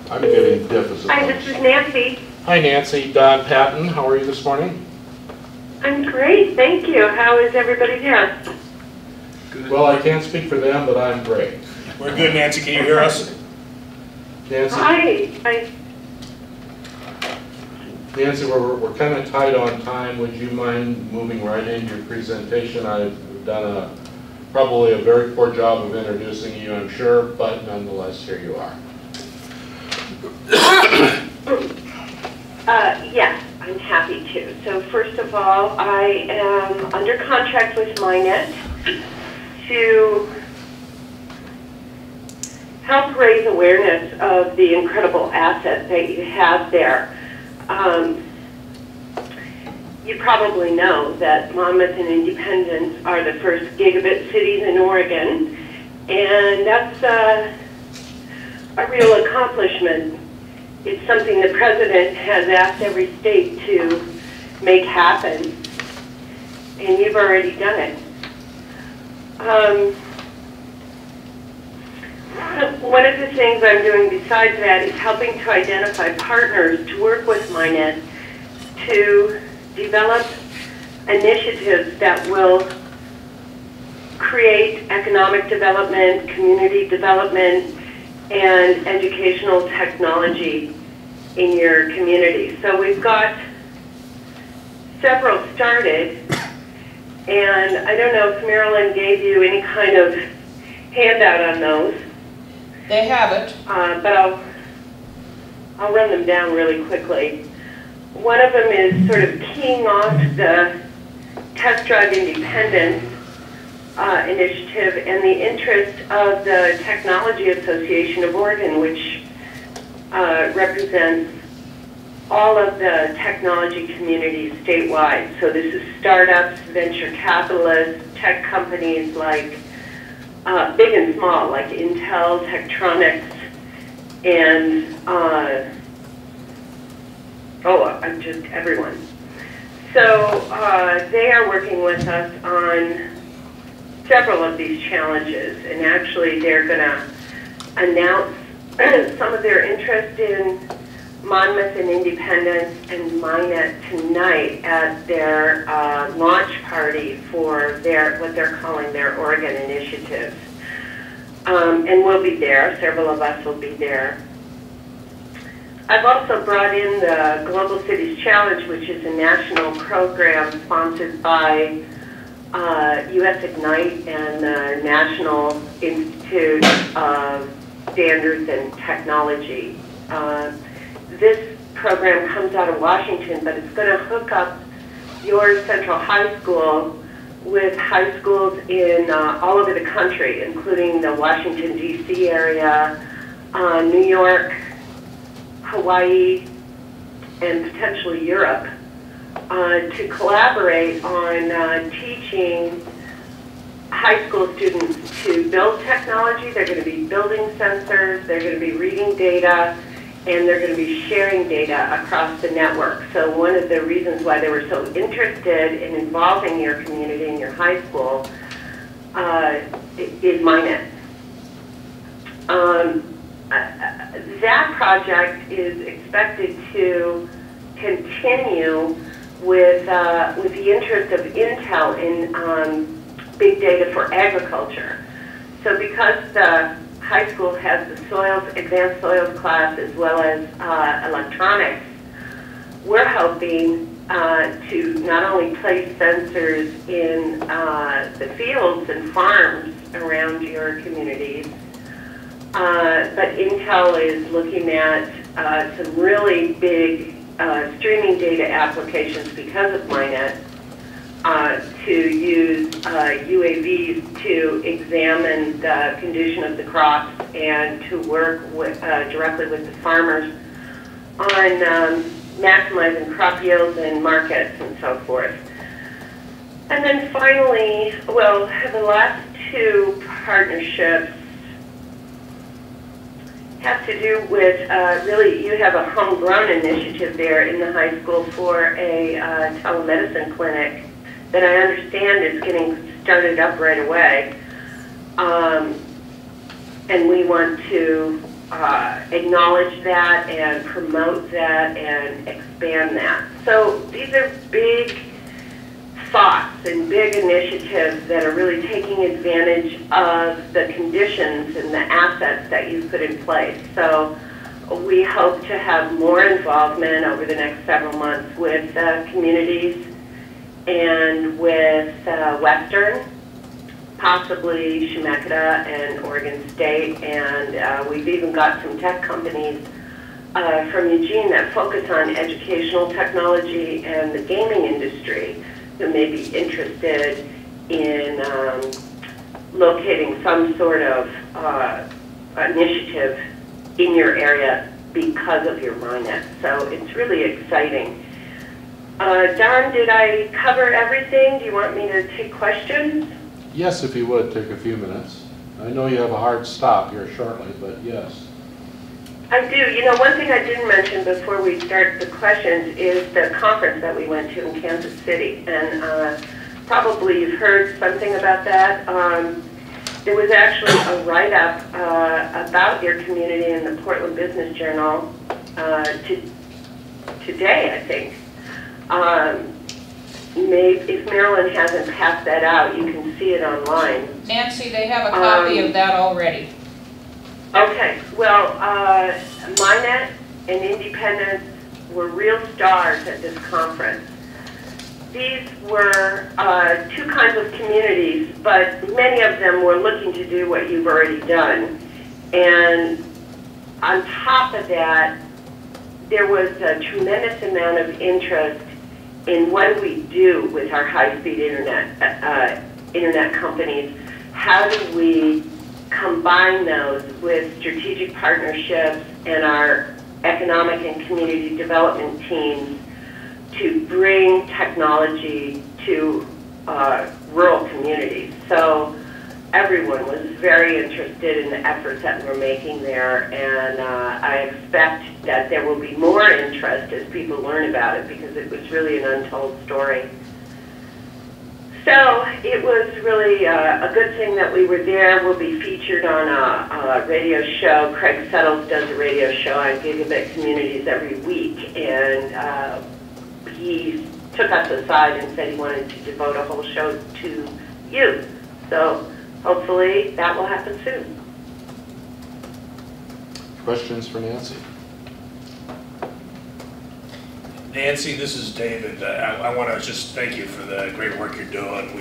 I'm getting deficit. Hi, this is Nancy. Hi, Nancy. Don Patton. How are you this morning? I'm great, thank you. How is everybody there? Well, I can't speak for them, but I'm great. We're good, Nancy, can you hear us? Nancy, Hi. Nancy, we're kind of tight on time. Would you mind moving right into your presentation? I've done probably a very poor job of introducing you, I'm sure, but nonetheless, here you are. Yes, I'm happy to. So first of all, I am under contract with MINET to help raise awareness of the incredible asset that you have there. You probably know that Monmouth and Independence are the first gigabit cities in Oregon, and that's a real accomplishment. It's something the president has asked every state to make happen, and you've already done it. One of the things I'm doing besides that is helping to identify partners to work with MINET to develop initiatives that will create economic development, community development, and educational technology in your community. So we've got several started, and I don't know if Marilyn gave you any kind of handout on those. They have it. But I'll run them down really quickly. One of them is sort of keying off the Test Drive Independence initiative and the interest of the Technology Association of Oregon, which represents all of the technology communities statewide. So this is startups, venture capitalists, tech companies like big and small, like Intel, Tektronix, and just everyone. So they are working with us on several of these challenges, and actually they're going to announce some of their interest in Monmouth and Independence and MINET tonight at their launch party for what they're calling their Oregon initiatives. And we'll be there, several of us will be there. I've also brought in the Global Cities Challenge, which is a national program sponsored by US Ignite and the National Institute of Standards and Technology. This program comes out of Washington, but it's going to hook up your Central High School with high schools in all over the country, including the Washington, D.C. area, New York, Hawaii, and potentially Europe, to collaborate on teaching high school students to build technology. They're going to be building sensors, they're going to be reading data, and they're going to be sharing data across the network. So one of the reasons why they were so interested in involving your community and your high school is MINET. That project is expected to continue with the interest of Intel in big data for agriculture. So because the high school has the soils, advanced soils class, as well as electronics, we're hoping to not only place sensors in the fields and farms around your for communities. But Intel is looking at some really big streaming data applications because of MINET to use UAVs to examine the condition of the crops and to work with, directly with the farmers on maximizing crop yields and markets and so forth. And then finally, well, the last two partnerships have to do with, really, you have a homegrown initiative there in the high school for a telemedicine clinic that I understand is getting started up right away. And we want to acknowledge that and promote that and expand that. So these are big thoughts and big initiatives that are really taking advantage of the conditions and the assets that you've put in place. So we hope to have more involvement over the next several months with communities and with Western, possibly Chemeketa and Oregon State, and we've even got some tech companies from Eugene that focus on educational technology and the gaming industry who may be interested in locating some sort of initiative in your area because of your MINET. So it's really exciting. Don, did I cover everything? Do you want me to take questions? Yes, if you would, take a few minutes. I know you have a hard stop here shortly, but yes. I do. You know, one thing I didn't mention before we start the questions is the conference that we went to in Kansas City. And probably you've heard something about that. There was actually a write-up about your community in the Portland Business Journal today, I think. If Marilyn hasn't passed that out, you can see it online. Nancy, they have a copy of that already. Okay, well, MINET and Independence were real stars at this conference. These were two kinds of communities, but many of them were looking to do what you've already done. And on top of that, there was a tremendous amount of interest in what we do with our high-speed internet companies. How do we combine those with strategic partnerships and our economic and community development teams to bring technology to rural communities? So everyone was very interested in the efforts that we're making there, and I expect that there will be more interest as people learn about it because it was really an untold story. So it was really a good thing that we were there. We'll be featured on a radio show. Craig Settles does a radio show on Gigabit Communities every week, and he took us aside and said he wanted to devote a whole show to you. So hopefully that will happen soon. Questions for Nancy? Nancy, this is David. I want to just thank you for the great work you're doing.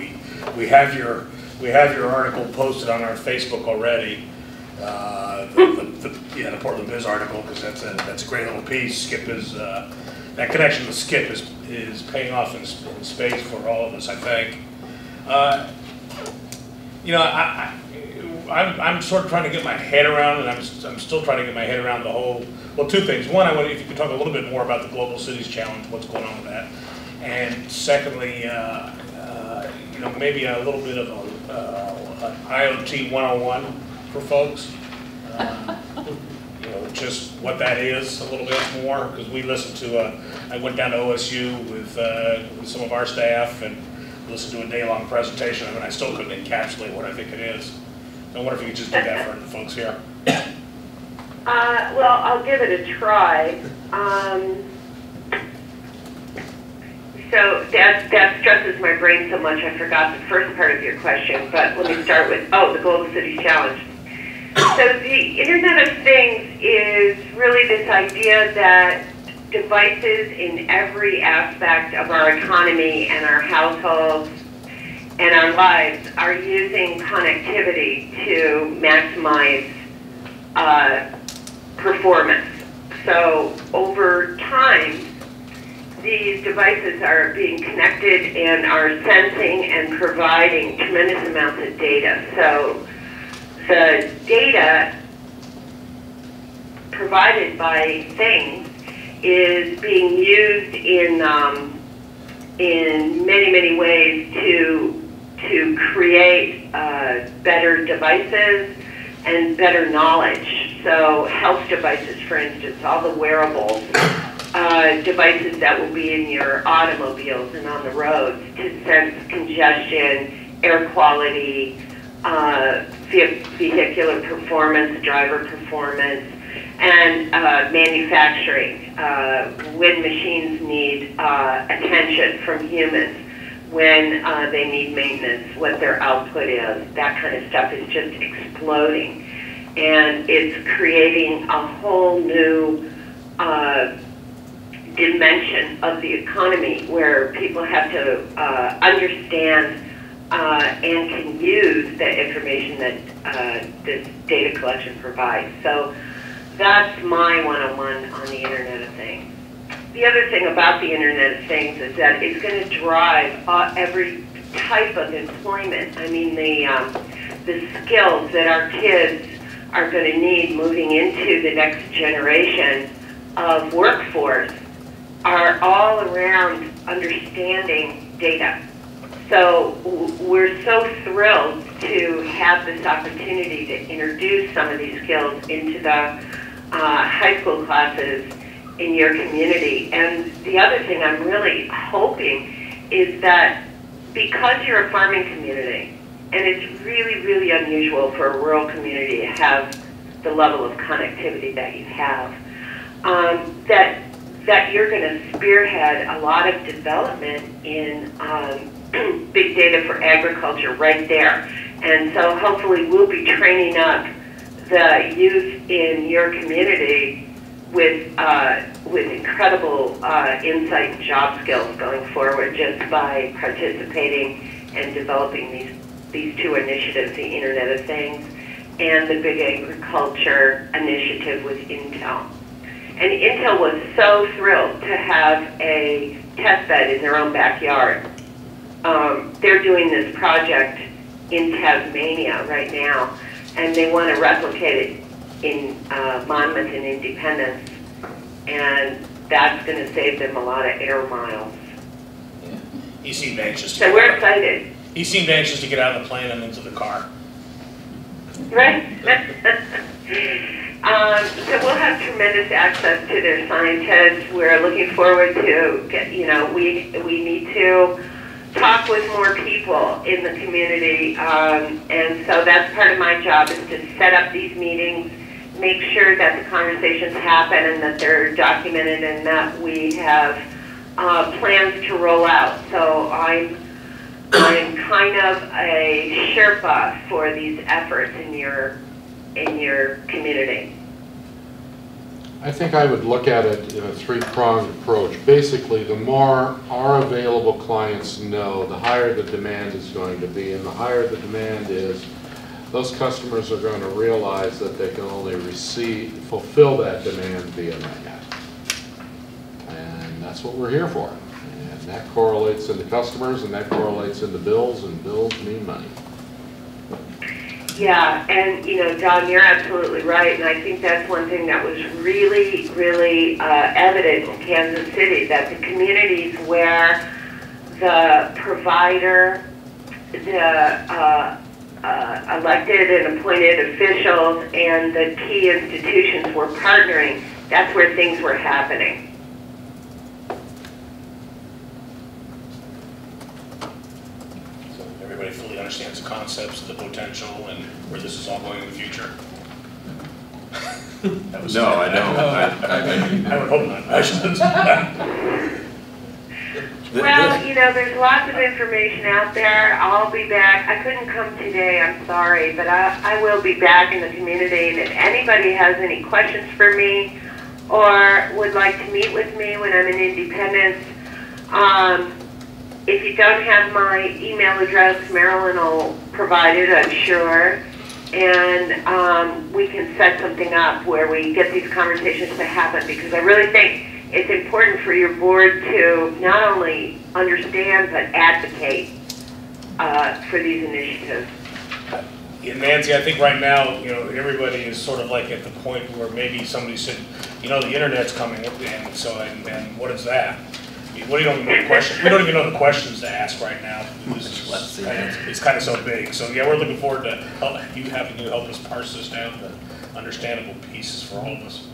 We have your article posted on our Facebook already. The Portland Biz article, because that's a great little piece. Skip is that connection with Skip is paying off in spades for all of us, I think. You know, I'm sort of trying to get my head around, and I'm still trying to get my head around the whole. Well, two things. One, I wonder if you could talk a little bit more about the Global Cities Challenge, what's going on with that, and secondly, you know, maybe a little bit of an IoT 101 for folks. You know, just what that is a little bit more, because we listened to. I went down to OSU with some of our staff and listened to a day-long presentation, and I still couldn't encapsulate what I think it is. I wonder if you could just do that for the folks here. Well, I'll give it a try. So that stresses my brain so much I forgot the first part of your question, but let me start with, the Global Cities Challenge. So the Internet of Things is really this idea that devices in every aspect of our economy and our households and our lives are using connectivity to maximize performance. So over time, these devices are being connected and are sensing and providing tremendous amounts of data. So the data provided by things is being used in many, many ways to create better devices and better knowledge. So health devices, for instance, all the wearables, devices that will be in your automobiles and on the roads to sense congestion, air quality, vehicular performance, driver performance, and manufacturing, when machines need attention from humans, when they need maintenance, what their output is. That kind of stuff is just exploding. And it's creating a whole new dimension of the economy where people have to understand and can use the information that this data collection provides. So that's my one-on-one on the Internet of Things. The other thing about the Internet of Things is that it's going to drive every type of employment. I mean, the skills that our kids are going to need moving into the next generation of workforce are all around understanding data. So we're so thrilled to have this opportunity to introduce some of these skills into the high school classes in your community. And the other thing I'm really hoping is that because you're a farming community, and it's really, really unusual for a rural community to have the level of connectivity that you have, that you're going to spearhead a lot of development in big data for agriculture right there. And so hopefully we'll be training up the youth in your community with incredible insight and job skills going forward just by participating and developing these two initiatives, the Internet of Things and the Big Agriculture Initiative with Intel. And Intel was so thrilled to have a test bed in their own backyard. They're doing this project in Tasmania right now, and they want to replicate it in Monmouth and Independence, and that's going to save them a lot of air miles. Yeah. He seemed anxious to So we're excited. He seemed anxious to get out of the plane and into the car. Right? So we'll have tremendous access to their scientists. We're looking forward to we need to talk with more people in the community, and so that's part of my job, is to set up these meetings, make sure that the conversations happen and that they're documented and that we have plans to roll out. So I'm kind of a Sherpa for these efforts in your community. I think I would look at it in a three-pronged approach. Basically, the more our available clients know, the higher the demand is going to be, and the higher the demand is, those customers are going to realize that they can only fulfill that demand via MINET. And that's what we're here for. And that correlates into customers, and that correlates into bills, and bills mean money. Yeah, and John, you're absolutely right, and I think that's one thing that was really, really evident in Kansas City, that the communities where the provider, the elected and appointed officials, and the key institutions were partnering, that's where things were happening. Everybody fully understands the concepts, the potential, and where this is all going in the future. No, I don't. I would hope not. I shouldn't. Well, there's lots of information out there. I'll be back. I couldn't come today, I'm sorry, but I will be back in the community. And if anybody has any questions for me or would like to meet with me when I'm in Independence, if you don't have my email address, Marilyn will provide it, I'm sure. And we can set something up where we get these conversations to happen, because I really think it's important for your board to not only understand but advocate for these initiatives. Yeah, Nancy, I think right now, you know, everybody is sort of like at the point where maybe somebody said, you know, the internet's coming, and so, and what is that? We don't even know the question. We don't even know the questions to ask right now. It's kind of so big. So yeah, we're looking forward to having you help us parse this down to understandable pieces for all of us.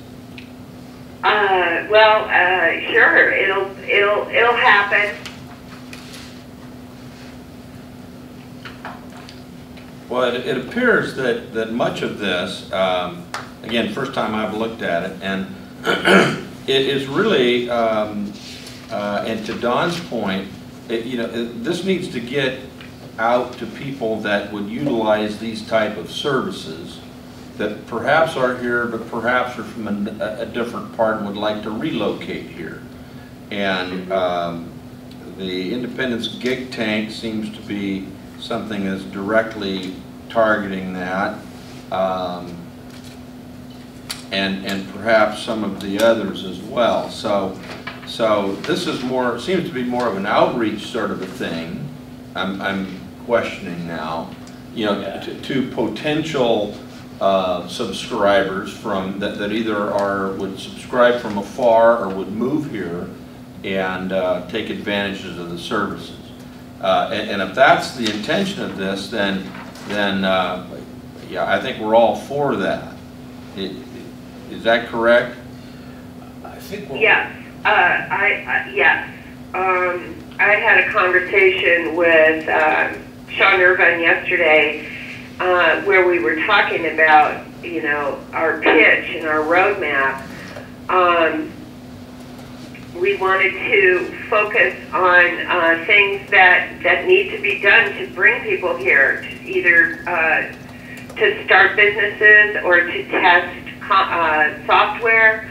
Sure, it'll happen. Well, it appears that much of this, again, first time I've looked at it, and it is really, and to Don's point, this needs to get out to people that would utilize these type of services that perhaps are here, but perhaps are from a different part and would like to relocate here. And the Independence Gig Tank seems to be something that's directly targeting that, and perhaps some of the others as well. So this is more, seems to be more of an outreach sort of a thing. I'm questioning now, to potential subscribers from that either would subscribe from afar or would move here and take advantages of the services. And if that's the intention of this, then yeah, I think we're all for that. Is that correct? I think we're... Yes. Yes. I had a conversation with Sean Irvine yesterday where we were talking about, our pitch and our roadmap. We wanted to focus on things that need to be done to bring people here, to either to start businesses or to test software.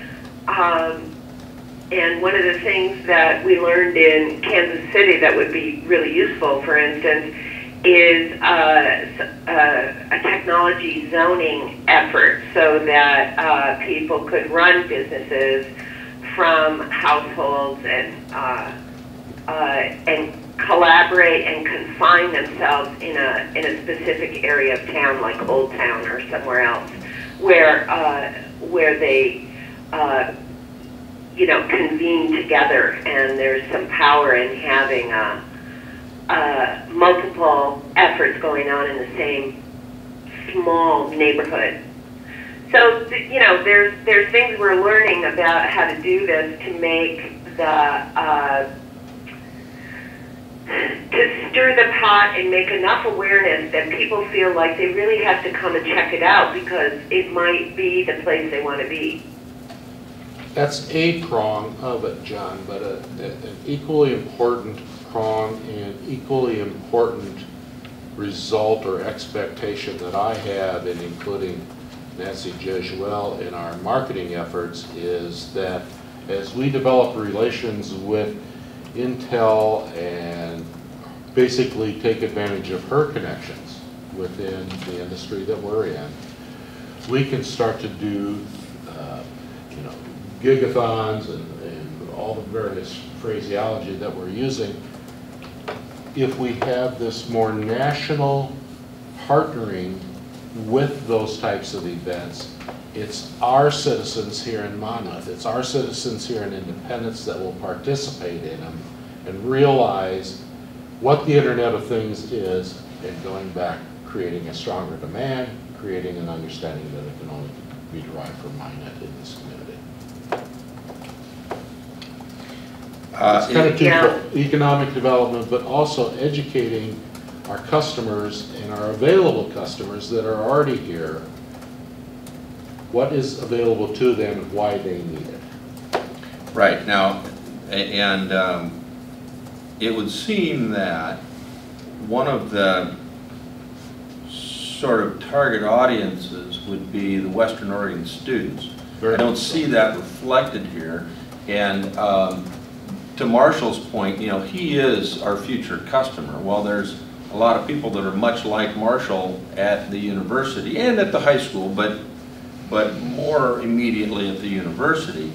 And one of the things that we learned in Kansas City that would be really useful, for instance, is a technology zoning effort so that people could run businesses from households and collaborate and confine themselves in a specific area of town, like Old Town or somewhere else, where they convene together, and there's some power in having multiple efforts going on in the same small neighborhood. So, there's things we're learning about how to do this to make to stir the pot and make enough awareness that people feel like they really have to come and check it out because it might be the place they want to be. That's a prong of it, John, but an equally important prong and equally important result or expectation that I have in including Nancy Jesuel in our marketing efforts is that as we develop relations with Intel and basically take advantage of her connections within the industry that we're in, we can start to do gigathons and all the various phraseology that we're using. If we have this more national partnering with those types of events, it's our citizens here in Monmouth, it's our citizens here in Independence that will participate in them and realize what the Internet of Things is, and going back, creating a stronger demand, creating an understanding that it can only be derived from MINET in this community. It's kind of twofold, economic development, but also educating our customers and our available customers that are already here, what is available to them and why they need it. Right. Now, and it would seem that one of the sort of target audiences would be the Western Oregon students. I don't see that reflected here, and to Marshall's point, you know, he is our future customer. Well, there's a lot of people that are much like Marshall at the university and at the high school, but more immediately at the university.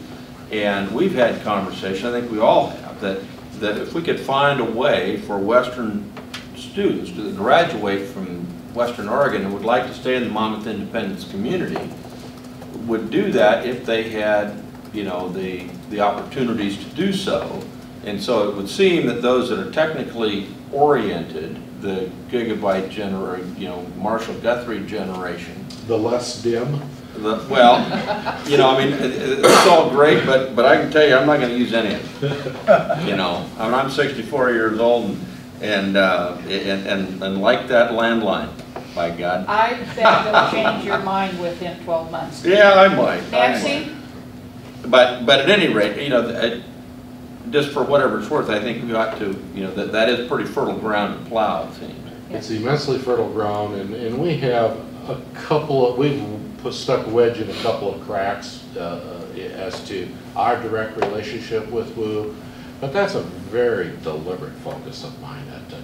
And we've had conversation, I think we all have, that if we could find a way for Western students to graduate from Western Oregon and would like to stay in the Monmouth Independence community, would do that if they had, you know, the opportunities to do so. And so it would seem that those that are technically oriented, the gigabyte generation, you know, Marshall Guthrie generation. The less dim? Well, you know, I mean, it's all great, but I can tell you, I'm not going to use any of it. You know, I mean, I'm 64 years old and like that landline, by God. I bet you'll change your mind within 12 months. Yeah, I might. Nancy? But at any rate, you know, just for whatever it's worth, I think we ought to, you know, that is pretty fertile ground to plow, it seems. It's immensely fertile ground, and we have a couple of, we've stuck a wedge in a couple of cracks as to our direct relationship with WU, but that's a very deliberate focus of mine to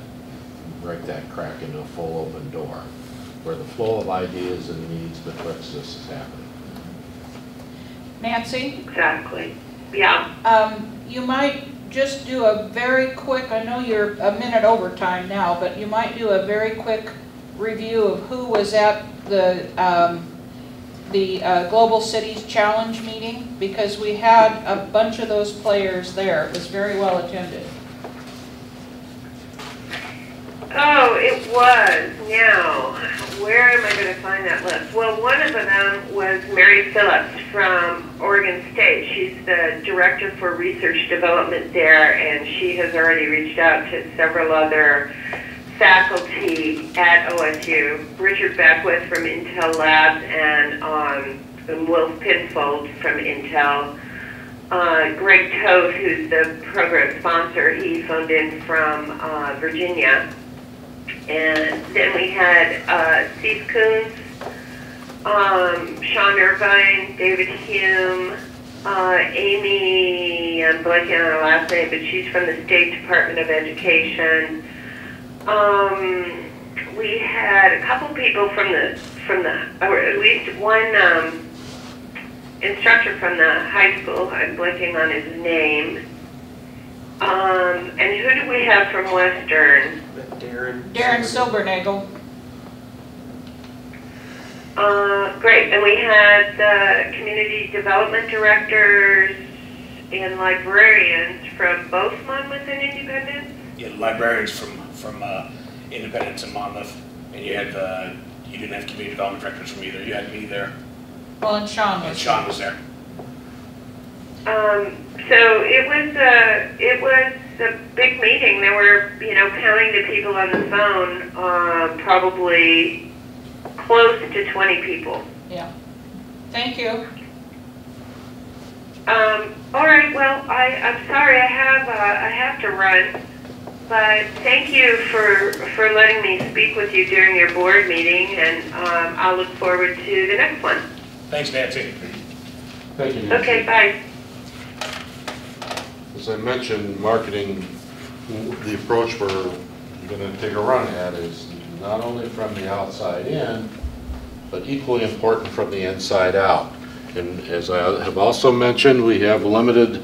break that crack into a full open door, where the flow of ideas and needs betwixt us is happening. Nancy? Exactly. Yeah. You might just do a very quick, I know you're a minute over time now, but you might do a very quick review of who was at the Global Cities Challenge meeting, because we had a bunch of those players there. It was very well attended. Oh, it was. Now, where am I going to find that list? Well, one of them was Mary Phillips from Oregon State. She's the Director for Research Development there, and she has already reached out to several other faculty at OSU. Richard Beckwith from Intel Labs and Wolf Pinfold from Intel. Greg Toth, who's the program sponsor, he phoned in from Virginia. And then we had Steve Coons, Sean Irvine, David Hume, Amy, I'm blanking on her last name, but she's from the State Department of Education. We had a couple people from the, or at least one instructor from the high school. I'm blanking on his name. And who do we have from Western? Darren Silbernagel. Great, and we had the community development directors and librarians from both Monmouth and Independence. Yeah, librarians from Independence and Monmouth, and you had you didn't have community development directors from either. You had me there. Well, and Sean was. And Sean was there. So it was a big meeting. There were, you know, counting the people on the phone, probably close to 20 people. Yeah. Thank you. All right. Well, I'm sorry. I have to run. But thank you for letting me speak with you during your board meeting, and I'll look forward to the next one. Thanks, Nancy. Thank you, Nancy. Okay. Bye. As I mentioned, marketing, the approach we're going to take a run at is not only from the outside in, but equally important from the inside out. And as I have also mentioned, we have limited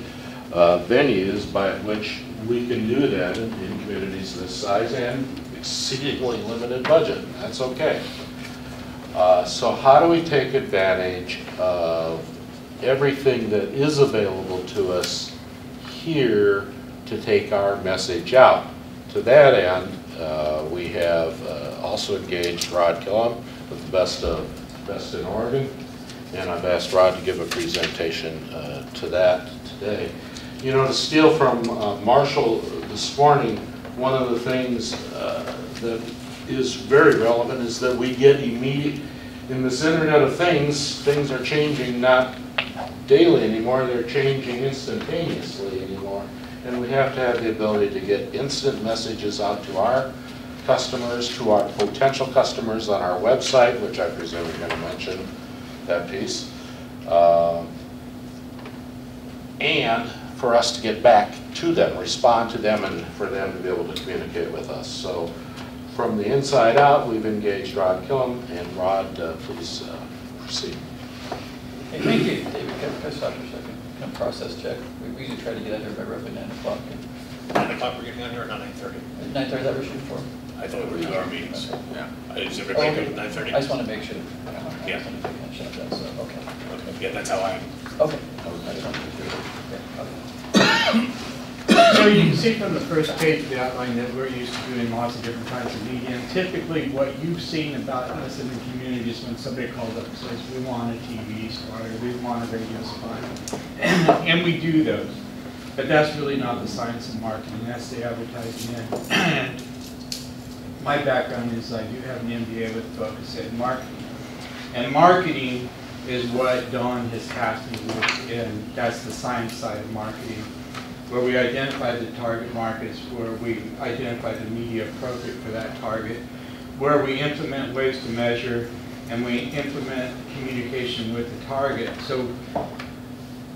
venues by which we can do that in communities this size and exceedingly limited budget. That's okay. So how do we take advantage of everything that is available to us here to take our message out? To that end, we have also engaged Rod Killam with the Best in Oregon, and I've asked Rod to give a presentation to that today. You know, to steal from Marshall this morning, one of the things that is very relevant is that we get immediate, in this Internet of Things, things are changing not daily anymore, they're changing instantaneously anymore. And we have to have the ability to get instant messages out to our customers, to our potential customers on our website, which I presume you're going to mention that piece. And for us to get back to them, respond to them, and for them to be able to communicate with us. So from the inside out, we've engaged Rod Killam, and Rod, please proceed. Hey, thank you, David. Can I stop for a second? Can I process check? We usually try to get out here by roughly 9 o'clock. 9 o'clock we're getting out here, or not 9:30? 9:30, is that what we're shooting for? I thought we were 2 hour meetings. Yeah. Is everybody good Okay. with 9:30? I just want to make sure. Yeah. I just want to make sure that, so, okay. Okay, yeah, that's how I, Okay. I just want to make sure. Okay. So you can see from the first page of the outline that we're used to doing lots of different kinds of media. And typically what you've seen about us in the community is when somebody calls up and says, we want a TV spot or we want a radio spot. And we do those. But that's really not the science of marketing, that's the advertising end. And my background is I do have an MBA with a focus in marketing. And marketing is what Dawn has tasked me with, and that's the science side of marketing, where we identify the target markets, where we identify the media appropriate for that target, where we implement ways to measure, and we implement communication with the target. So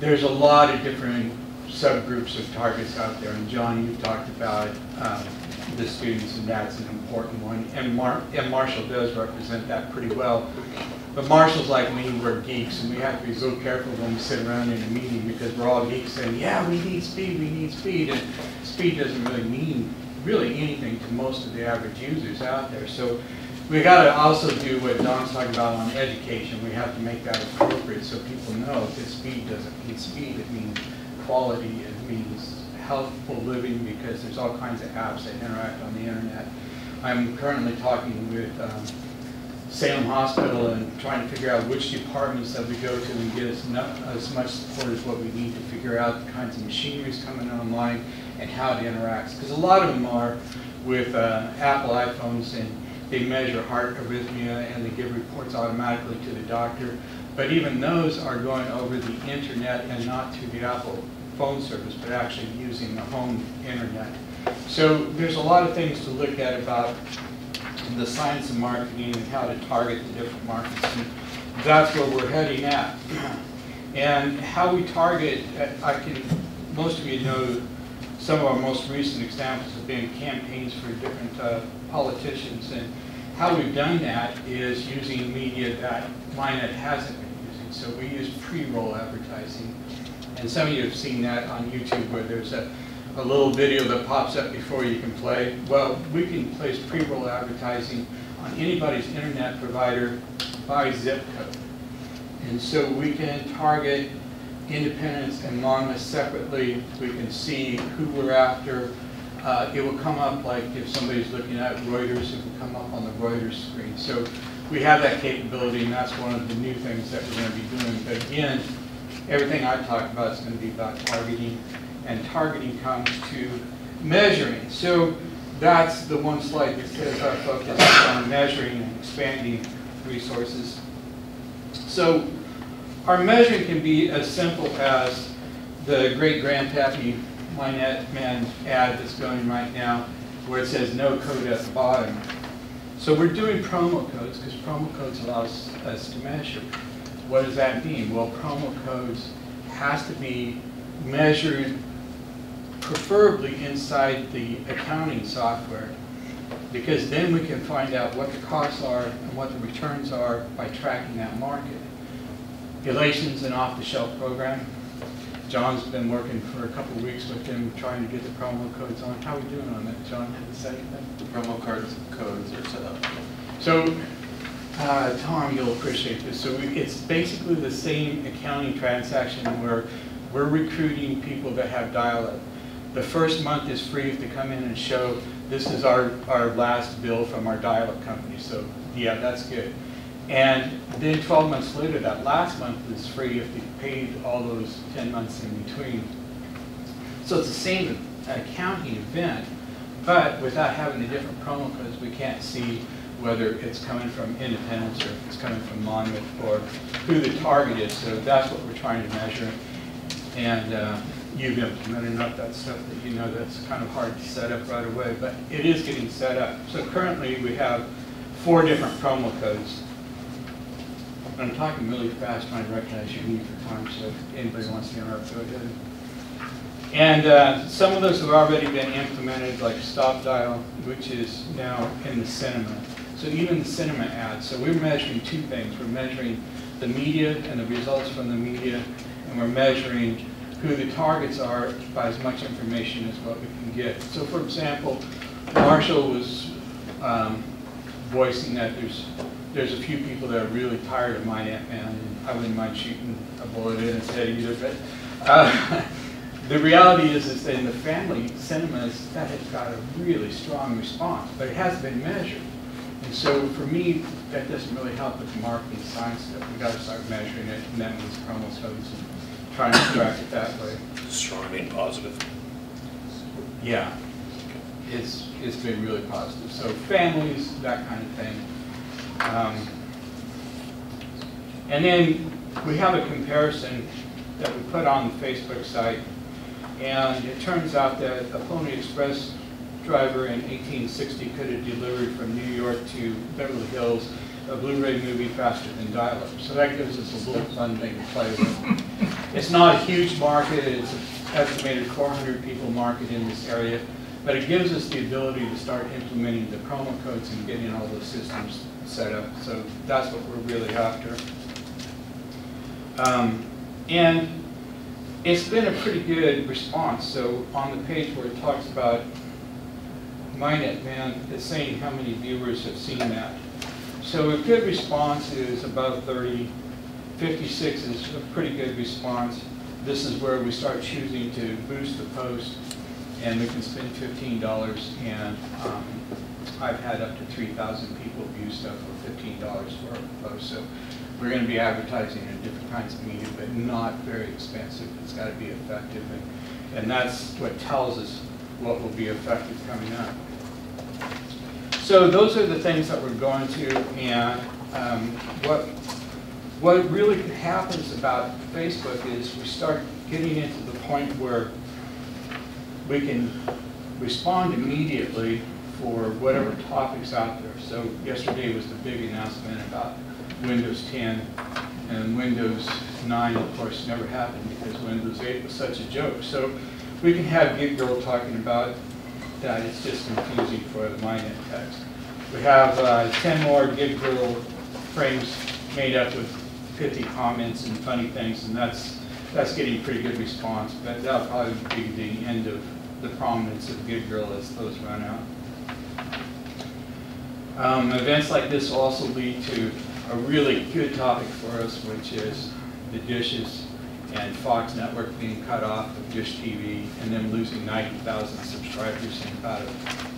there's a lot of different subgroups of targets out there, and John, you've talked about the students, and that's an important one, and Marshall does represent that pretty well. But Marshall's like me, we're geeks, and we have to be so careful when we sit around in a meeting because we're all geeks saying, yeah, we need speed, and speed doesn't really mean anything to most of the average users out there. So we got to also do what Don's talking about on education. We have to make that appropriate so people know that speed doesn't mean speed, it means quality, it means healthful living, because there's all kinds of apps that interact on the internet. I'm currently talking with Salem Hospital and trying to figure out which departments that we go to and get as much support as what we need to figure out the kinds of machineries coming online and how it interacts. Because a lot of them are with Apple iPhones, and they measure heart arrhythmia and they give reports automatically to the doctor. But even those are going over the internet and not to the Apple phone service, but actually using the home internet. So there's a lot of things to look at about the science of marketing and how to target the different markets. And that's where we're heading at. And how we target, most of you know some of our most recent examples have been campaigns for different politicians. And how we've done that is using media that MINET hasn't been using. So we use pre-roll advertising. And some of you have seen that on YouTube where there's a little video that pops up before you can play. Well, we can place pre-roll advertising on anybody's internet provider by zip code. And so we can target independents and anonymous separately. We can see who we're after. It will come up like if somebody's looking at Reuters, it will come up on the Reuters screen. So we have that capability, and that's one of the new things that we're going to be doing. But again, everything I talked about is going to be about targeting. And targeting comes to measuring. So that's the one slide that says our focus is on measuring and expanding resources. So our measuring can be as simple as the great grandpappy MINET man ad that's going right now where it says no code at the bottom. So we're doing promo codes because promo codes allows us to measure. What does that mean? Well, promo codes has to be measured preferably inside the accounting software, because then we can find out what the costs are and what the returns are by tracking that market. Elation's an off-the-shelf program. John's been working for a couple of weeks with them trying to get the promo codes on. How are we doing on that, John? Have to say anything? The promo codes are set up. So, Tom, you'll appreciate this. So it's basically the same accounting transaction where we're recruiting people that have dial-up. The first month is free to come in and show this is our last bill from our dial-up company. So yeah, that's good. And then 12 months later, that last month is free if they paid all those 10 months in between. So it's the same accounting event, but without having the different promo codes, we can't see whether it's coming from independents or if it's coming from Monmouth or who the target is. So that's what we're trying to measure. And you've implemented enough that stuff that you know that's kind of hard to set up right away, but it is getting set up. So currently we have 4 different promo codes. I'm talking really fast trying to recognize your need for time, so if anybody wants to interrupt, go ahead. And some of those have already been implemented, like Stop Dial, which is now in the cinema. So even the cinema ads. So we're measuring two things. We're measuring the media and the results from the media, and we're measuring who the targets are by as much information as what we can get. So for example, Marshall was voicing that there's a few people that are really tired of MINET, man, and I wouldn't mind shooting a bullet in his head either, but the reality is that in the family cinemas, that has got a really strong response, but it hasn't been measured. And so for me, that doesn't really help with the marketing science stuff. We've got to start measuring it, and that means promo studies and trying to track it that way. Strong and positive. Yeah, it's been really positive. So families, that kind of thing. And then we have a comparison that we put on the Facebook site, and it turns out that a Pony Express driver in 1860 could have delivered from New York to Beverly Hills a Blu-ray movie faster than dial-up. So that gives us a little fun thing to play with. It's not a huge market. It's an estimated 400 people market in this area, but it gives us the ability to start implementing the promo codes and getting all those systems set up. So that's what we're really after. And it's been a pretty good response. So on the page where it talks about MINET, man, it's saying how many viewers have seen that. So a good response is about 30. 56 is a pretty good response. This is where we start choosing to boost the post, and we can spend $15, and I've had up to 3,000 people view stuff for $15 for a post. So we're going to be advertising in different kinds of media, but not very expensive. It's got to be effective, and that's what tells us what will be effective coming up. So those are the things that we're going to, and what really happens about Facebook is we start getting into the point where we can respond immediately for whatever topics out there. So yesterday was the big announcement about Windows 10, and Windows 9, of course, never happened because Windows 8 was such a joke. So we can have Gig Girl talking about that. It's just confusing for the MINET text. We have 10 more Gig Girl frames made up with 50 comments and funny things, and that's getting pretty good response, but that'll probably be the end of the prominence of Gig Girl as those run out. Events like this also lead to a really good topic for us, which is the dishes and Fox Network being cut off of Dish TV and them losing 90,000 subscribers in about a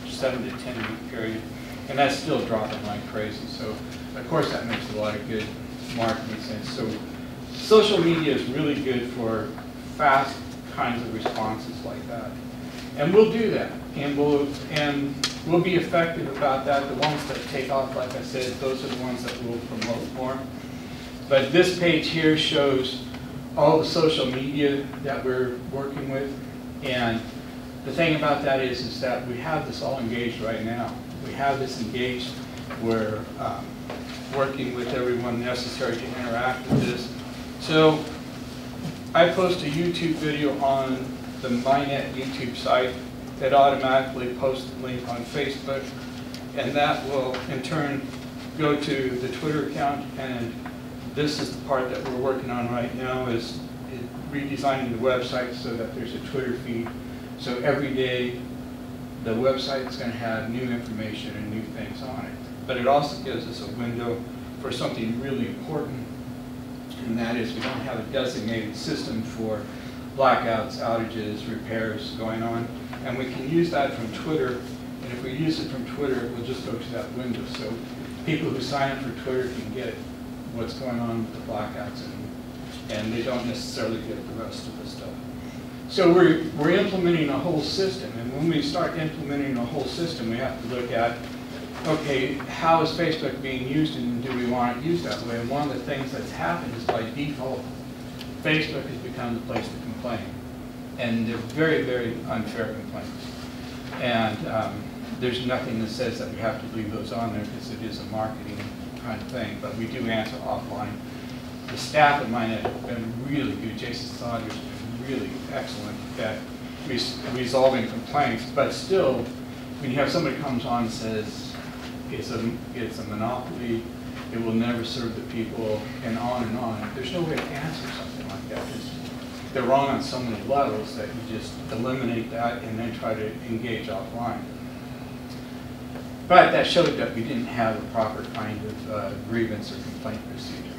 7 to 10 week period. And that's still dropping like crazy. So, of course, that makes a lot of good marketing sense. So, social media is really good for fast kinds of responses like that. And we'll do that. And we'll be effective about that. The ones that take off, like I said, those are the ones that we'll promote more. But this page here shows all the social media that we're working with. And the thing about that is that we have this all engaged right now. We have this engaged. We're working with everyone necessary to interact with this. So I post a YouTube video on the MINET YouTube site that automatically posts the link on Facebook, and that will in turn go to the Twitter account. And this is the part that we're working on right now, is redesigning the website so that there's a Twitter feed. So every day the website is going to have new information and new things on it. But it also gives us a window for something really important, and that is we don't have a designated system for blackouts, outages, repairs going on. And we can use that from Twitter, and if we use it from Twitter, we'll just go to that window. So people who sign up for Twitter can get what's going on with the blackouts, and they don't necessarily get the rest of the stuff. So we're implementing a whole system, and when we start implementing a whole system, we have to look at, okay, how is Facebook being used, and do we want it used that way? And one of the things that's happened is by default, Facebook has become the place to complain. And they're very, very unfair complaints. And there's nothing that says that we have to leave those on there because it is a marketing kind of thing, but we do answer offline. The staff at MINET have been really good. Jason Saunders has been really excellent at resolving complaints, but still, when you have somebody comes on and says, it's a monopoly, it will never serve the people, and on, there's no way to answer something like that. They're wrong on so many levels that you just eliminate that and then try to engage offline. But that showed that we didn't have a proper kind of grievance or complaint procedure.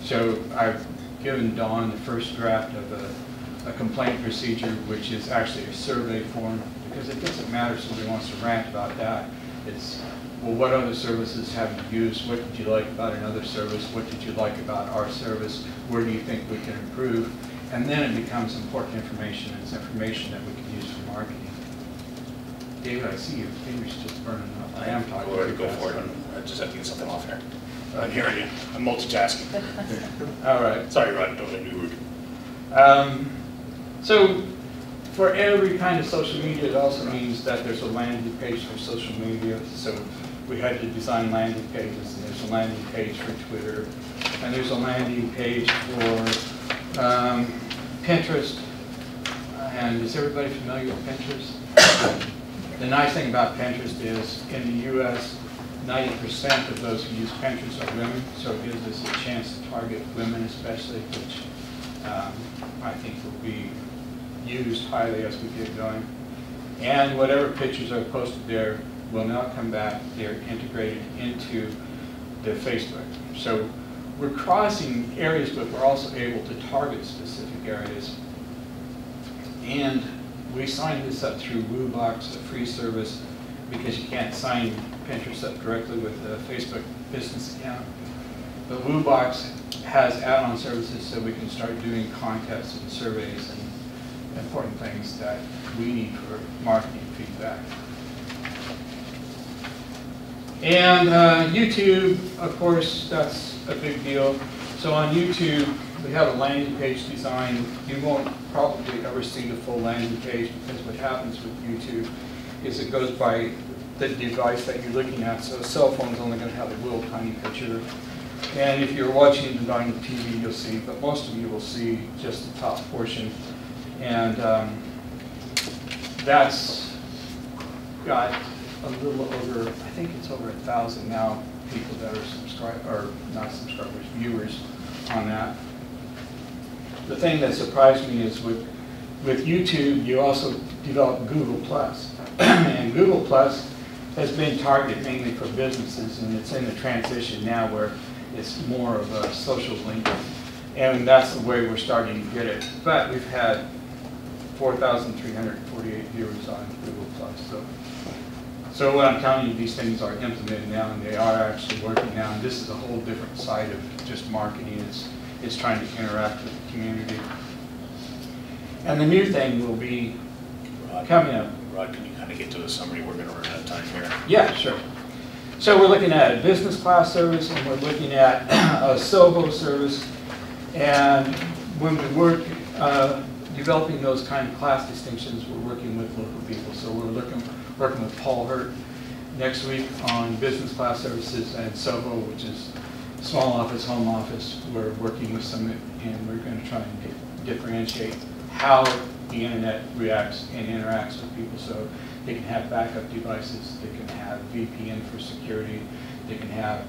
So I've given Dawn the first draft of a complaint procedure, which is actually a survey form, because it doesn't matter if somebody wants to rant about that. It's, well, what other services have you used? What did you like about another service? What did you like about our service? Where do you think we can improve? And then it becomes important information, and it's information that we can use for marketing. David, I see your fingers just burning up. I am talking. Go for it. I just have to get something off here. I'm hearing you. I'm multitasking. All right. Sorry, Rod. Don't mean to be rude. So for every kind of social media, it also means that there's a landing page for social media. So we had to design landing pages, and there's a landing page for Twitter, and there's a landing page for Pinterest. And is everybody familiar with Pinterest? The nice thing about Pinterest is in the U.S., 90% of those who use Pinterest are women, so it gives us a chance to target women especially, which I think will be used highly as we get going. And whatever pictures are posted there will now come back. They're integrated into the Facebook. So we're crossing areas, but we're also able to target specific areas. And we signed this up through WooBox, a free service, because you can't sign Pinterest up directly with a Facebook business account. But WooBox has add-on services, so we can start doing contests and surveys and important things that we need for marketing feedback. And YouTube, of course, that's a big deal. So on YouTube, we have a landing page design. You won't probably ever see the full landing page, because what happens with YouTube is it goes by the device that you're looking at. So a cell phone's only going to have a little tiny picture. And if you're watching it on the TV, you'll see, but most of you will see just the top portion. And that's got a little over, I think it's over 1,000 now, people that are subscribed, or not subscribers, viewers on that. The thing that surprised me is with YouTube, you also develop Google+. And Google+ has been targeted mainly for businesses, and it's in the transition now where it's more of a social link. And that's the way we're starting to get it. But we've had 4,348 viewers on Google+. So what I'm telling you, these things are implemented now, and they are actually working now. And this is a whole different side of just marketing. It's trying to interact with the community. And the new thing will be coming up. Rod, can you kind of get to a summary? We're going to run out of time here. Yeah, sure. So we're looking at a business class service, and we're looking at a SOHO service. And when we work developing those kind of class distinctions, we're working with local people. So we're working with Paul Hurt next week on business class services, and SOHO, which is small office, home office. We're working with some, and we're going to try and differentiate how the internet reacts and interacts with people. So they can have backup devices, they can have VPN for security, they can have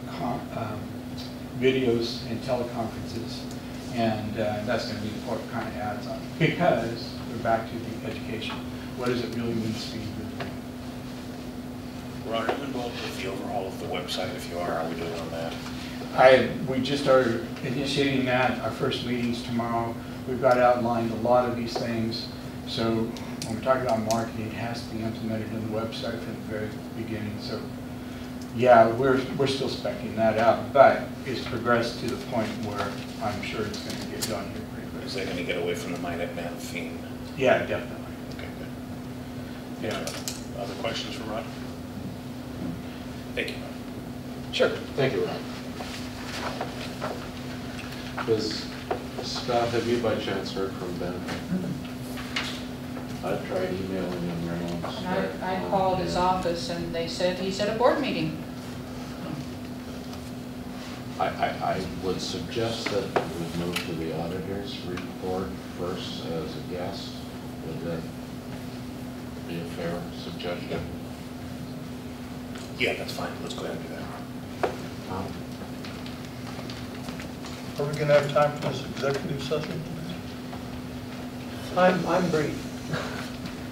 videos and teleconferences, and that's going to be important kind of ads on. Because we're back to the education. What does it really mean to speed? Rod, are you involved with the overhaul of the website? If you are, how are we doing on that? We just started initiating that. Our first meeting's tomorrow. We've got outlined a lot of these things. So when we're talking about marketing, it has to be implemented in the website from the very beginning. So yeah, we're still speccing that out, but it's progressed to the point where I'm sure it's going to get done here pretty quickly. Is that going to get away from the MINET man theme? Yeah, definitely. Okay, good. Yeah. Other questions for Rod? Thank you. Sure. Thank you, Ron. Scott, have you by chance heard from Ben? I've tried emailing him around. And I called his office, and they said he's at a board meeting. I would suggest that we move to the auditor's report first as a guest. Would that be a fair suggestion. Yeah, that's fine. Let's go ahead and do that. Are we gonna have time for this executive session? I'm brief.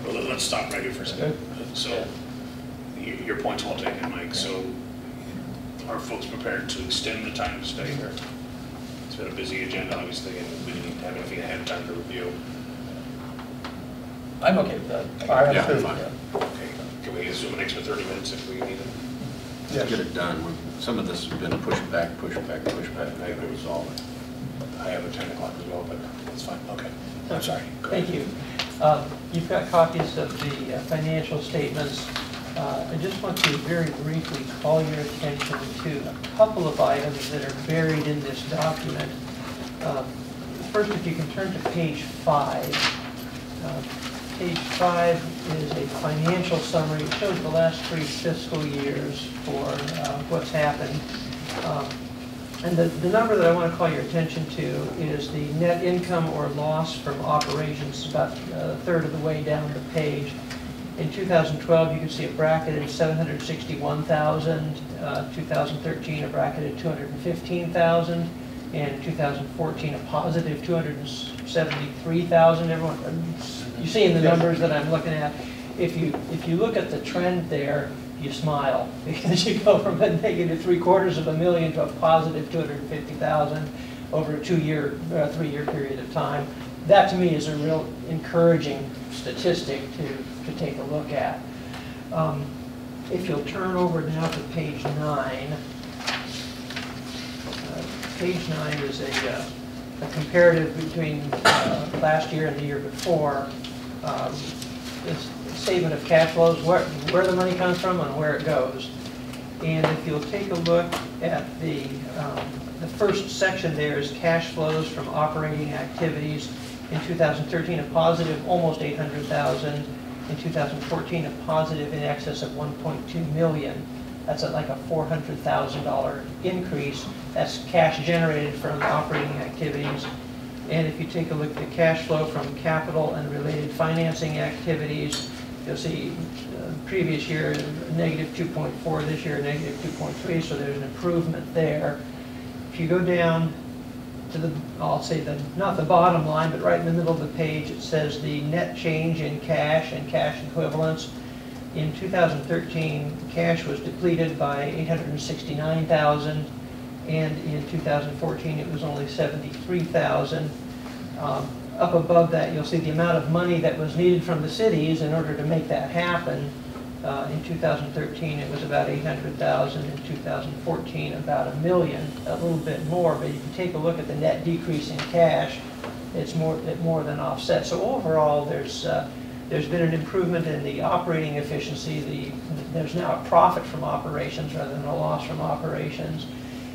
Well, let's stop right here for a second. So, your point's well taken, Mike. So, are folks prepared to extend the time to stay here? It's been a busy agenda, obviously, and we didn't have anything ahead of time to review. I'm okay with that. I Yeah, am too. fine. Okay, can we assume an extra 30 minutes if we need it? Let's get it done. Some of this has been pushed back, and I got to resolve it. I have a 10 o'clock as well, but that's fine. Okay. I'm sorry. Go Thank ahead. you. You've got copies of the financial statements. I just want to very briefly call your attention to a couple of items that are buried in this document. First, if you can turn to page 5. Page 5 is a financial summary. It shows the last 3 fiscal years for what's happened. And the number that I want to call your attention to is the net income or loss from operations, about a third of the way down the page. In 2012, you can see a bracketed 761,000. 2013, a bracketed 215,000. And 2014, a positive 273,000. Everyone, you seeing the numbers that I'm looking at? If you look at the trend there, you smile, because you go from a negative $750,000 to a positive 250,000 over a 3-year period of time. That to me is a real encouraging statistic to take a look at. If you'll turn over now to page 9. Page 9 is a comparative between last year and the year before. It's a statement of cash flows, where the money comes from and where it goes. And if you'll take a look at the first section there is cash flows from operating activities. In 2013, a positive almost 800,000. In 2014, a positive in excess of 1.2 million. That's like a $400,000 increase. That's cash generated from operating activities. And if you take a look at the cash flow from capital and related financing activities, you'll see previous year negative 2.4, this year negative 2.3, so there's an improvement there. If you go down to the, I'll say not the bottom line, but right in the middle of the page, it says the net change in cash and cash equivalents. In 2013, cash was depleted by 869,000, and in 2014 it was only 73,000. Up above that, you'll see the amount of money that was needed from the cities in order to make that happen. In 2013, it was about 800,000. In 2014, about $1 million, a little bit more. But if you take a look at the net decrease in cash, it more than offsets. So overall, there's been an improvement in the operating efficiency. There's now a profit from operations rather than a loss from operations.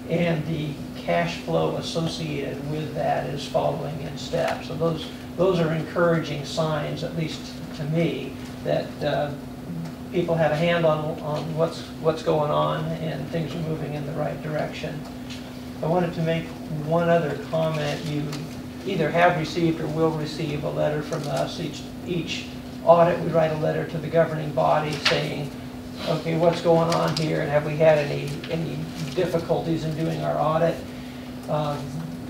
And the cash flow associated with that is following in step. So those are encouraging signs, at least to me, that people have a hand on what's going on and things are moving in the right direction. I wanted to make one other comment. You either have received or will receive a letter from us. Each audit, we write a letter to the governing body saying, okay, what's going on here, and have we had any difficulties in doing our audit?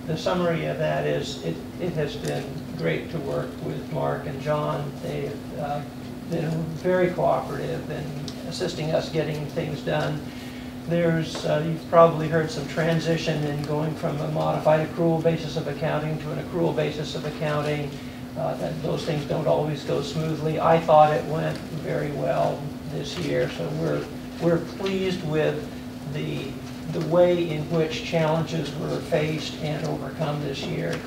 The summary of that is it has been great to work with Mark and John. They have been very cooperative in assisting us getting things done. You've probably heard some transition in going from a modified accrual basis of accounting to an accrual basis of accounting. Those things don't always go smoothly. I thought it went very well this year, so we're pleased with the way in which challenges were faced and overcome this year. It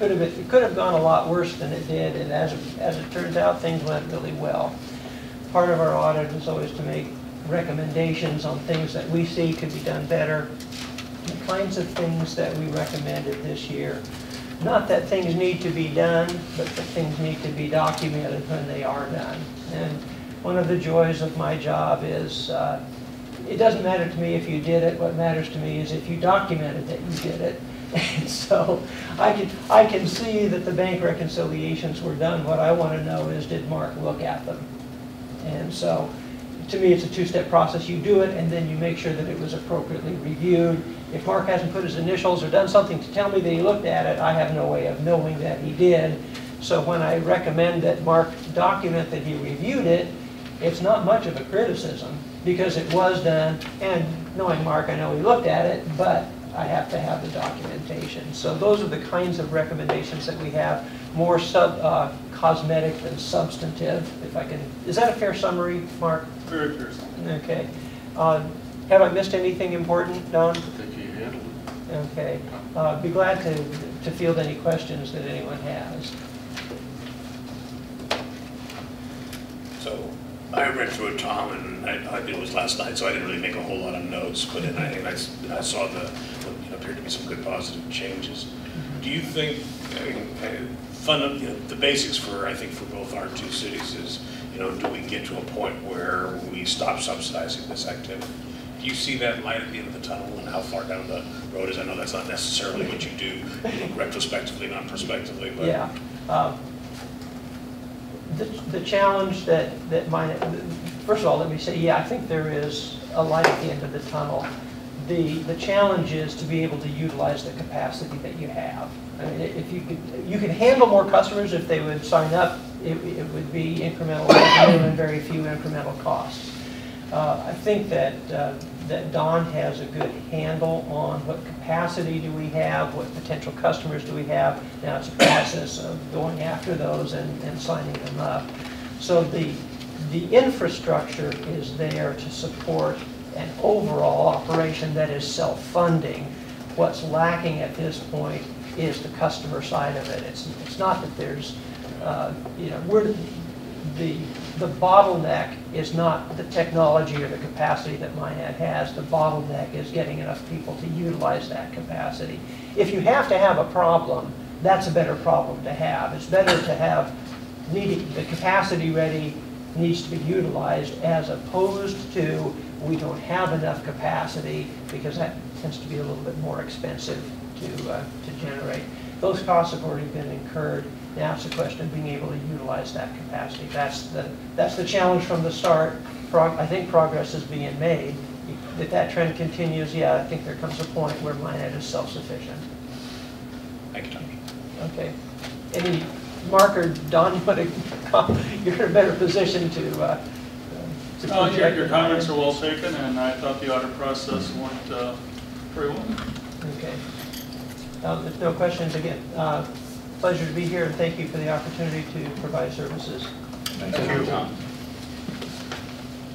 could have gone a lot worse than it did, and as it turns out, things went really well. Part of our audit is always to make recommendations on things that we see could be done better, the kinds of things that we recommended this year. Not that things need to be done, but that things need to be documented when they are done. And one of the joys of my job is it doesn't matter to me if you did it. What matters to me is if you documented that you did it. And so I can see that the bank reconciliations were done. What I want to know is, did Mark look at them? And so, to me, it's a two-step process. You do it, and then you make sure that it was appropriately reviewed. If Mark hasn't put his initials or done something to tell me that he looked at it, I have no way of knowing that he did. So when I recommend that Mark document that he reviewed it, it's not much of a criticism, because it was done, and knowing Mark, I know he looked at it, but I have to have the documentation. So those are the kinds of recommendations that we have, more cosmetic than substantive, if I can. Is that a fair summary, Mark? Very fair summary. Okay. Have I missed anything important, Don? I think you handled it. Okay. Be glad to field any questions that anyone has. So I read through it, Tom, and it was last night, so I didn't really make a whole lot of notes, but I saw what appeared to be some good positive changes. Do you think, the basics for, I think, for both our two cities is, do we get to a point where we stop subsidizing this activity? Do you see that light at the end of the tunnel, and how far down the road is? I know that's not necessarily what you do, retrospectively, not prospectively, but. Yeah. The challenge that first of all, let me say, yeah, I think there is a light at the end of the tunnel. The challenge is to be able to utilize the capacity that you have. I mean, if you could handle more customers if they would sign up, it would be incremental revenue and very few incremental costs. I think that Don has a good handle on what capacity do we have, what potential customers do we have. Now it's a process of going after those and signing them up. So the infrastructure is there to support an overall operation that is self-funding. What's lacking at this point is the customer side of it. It's not that there's, the bottleneck is not the technology or the capacity that MINET has. The bottleneck is getting enough people to utilize that capacity. If you have to have a problem, that's a better problem to have. It's better to have the capacity ready, needs to be utilized, as opposed to we don't have enough capacity, because that tends to be a little bit more expensive to generate. Those costs have already been incurred. Now it's a question of being able to utilize that capacity. That's the challenge from the start. I think progress is being made. If that trend continues, yeah, I think there comes a point where MINET is self-sufficient. Thank you, Tom. Okay. Any Mark or Don, you're in a better position to Your comments are well taken, and I thought the audit process went very well. Okay. If no questions, again, pleasure to be here, and thank you for the opportunity to provide services. Thank you, Tom.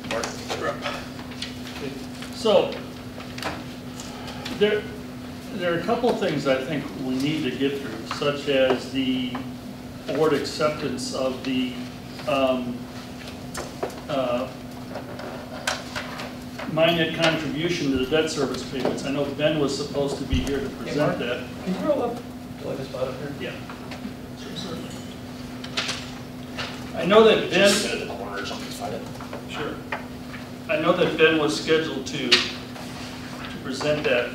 Mark, you're up. So, there are a couple of things I think we need to get through, such as the board acceptance of the MINET contribution to the debt service payments. I know Ben was supposed to be here to present that. Can you roll up to like a spot up here? Yeah. Certainly. I know that Ben. Just sit in the corner or something, find it. Sure. I know that Ben was scheduled to present that.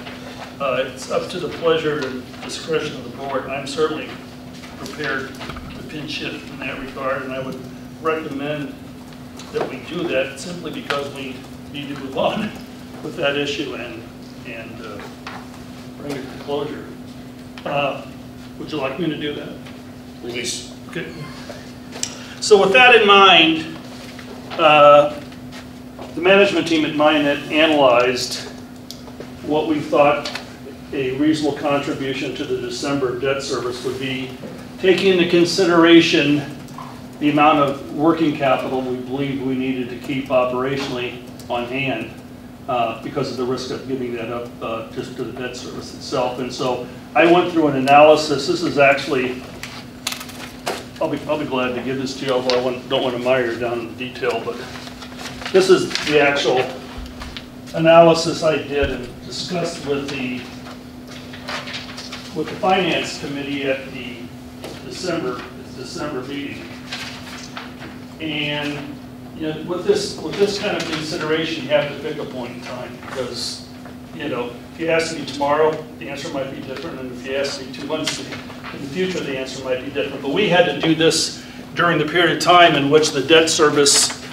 It's up to the pleasure and discretion of the board. I'm certainly prepared to pinch shift in that regard, and I would recommend that we do that simply because we need to move on with that issue and bring it to closure. Would you like me to do that? Release. Okay. So with that in mind, the management team at MINET analyzed what we thought a reasonable contribution to the December debt service would be, taking into consideration the amount of working capital we believed we needed to keep operationally on hand because of the risk of giving that up just to the debt service itself. And so I went through an analysis. This is actually, I'll be glad to give this to you, although I don't want to mire down in detail, but this is the actual analysis I did and discussed with the finance committee at the December meeting. And with this kind of consideration, you have to pick a point in time, because if you ask me tomorrow, the answer might be different, and if you ask me 2 months in the future, the answer might be different. But we had to do this during the period of time in which the debt service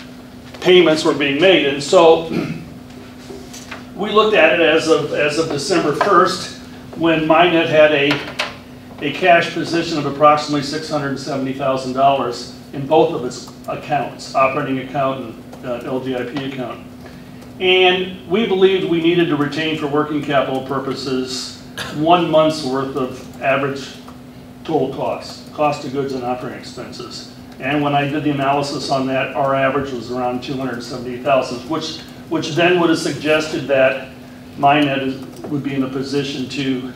payments were being made. And so we looked at it as of December 1st, when MINET had a cash position of approximately $670,000 in both of its accounts, operating account and LGIP account. And we believed we needed to retain for working capital purposes 1 month's worth of average total cost of goods and operating expenses. And when I did the analysis on that, our average was around $270,000, which then would have suggested that MINET would be in a position to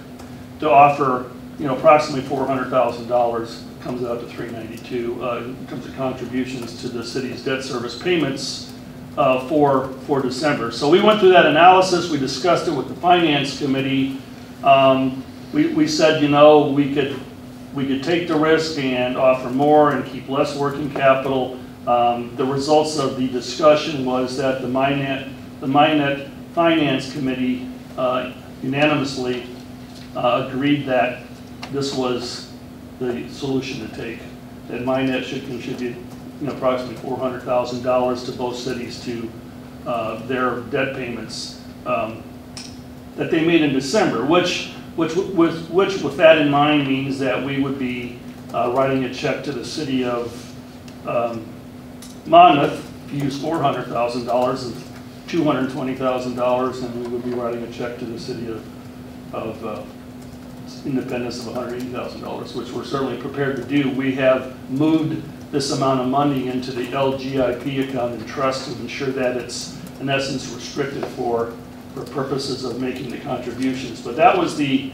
offer, approximately $400,000, comes out to $392 in terms of contributions to the city's debt service payments for December. So we went through that analysis. We discussed it with the finance committee. We said, we could take the risk and offer more and keep less working capital. The results of the discussion was that the MINET Finance Committee unanimously agreed that this was the solution to take, that MINET should contribute approximately $400,000 to both cities to their debt payments that they made in December, which with that in mind means that we would be writing a check to the city of Monmouth, if you use $400,000 and $220,000, and we would be writing a check to the city of Independence of $180,000, which we're certainly prepared to do. We have moved this amount of money into the LGIP account and trust to ensure that it's in essence restricted for purposes of making the contributions. But that was the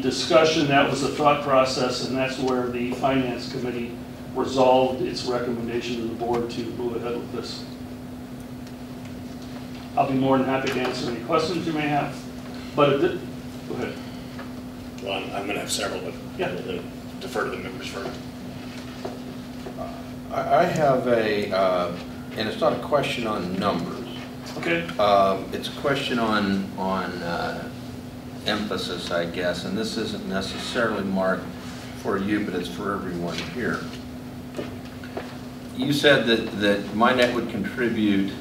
discussion, that was the thought process, and that's where the Finance Committee resolved its recommendation to the board to move ahead with this. I'll be more than happy to answer any questions you may have, but go ahead. Well, I'm going to have several, but yeah, we'll defer to the members first. I have and it's not a question on numbers. Okay. It's a question on emphasis, I guess, and this isn't necessarily marked for you, but it's for everyone here. You said that MINET would contribute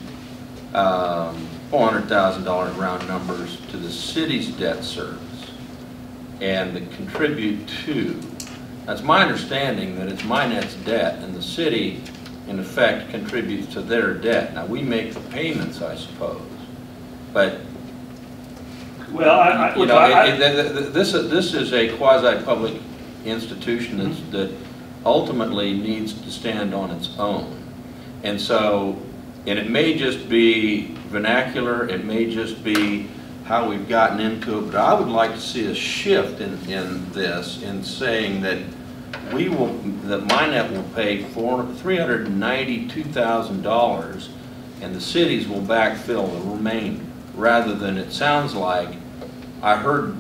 $400,000 round numbers to the city's debt service, and the contribute to. That's my understanding that it's MINET's debt, and the city, in effect, contributes to their debt. Now, we make the payments, I suppose, but well, this is a quasi-public institution that ultimately needs to stand on its own, and so, and it may just be vernacular, it may just be how we've gotten into it, but I would like to see a shift in this, in saying that that MINET will pay $392,000 and the cities will backfill the remainder, rather than it sounds like, I heard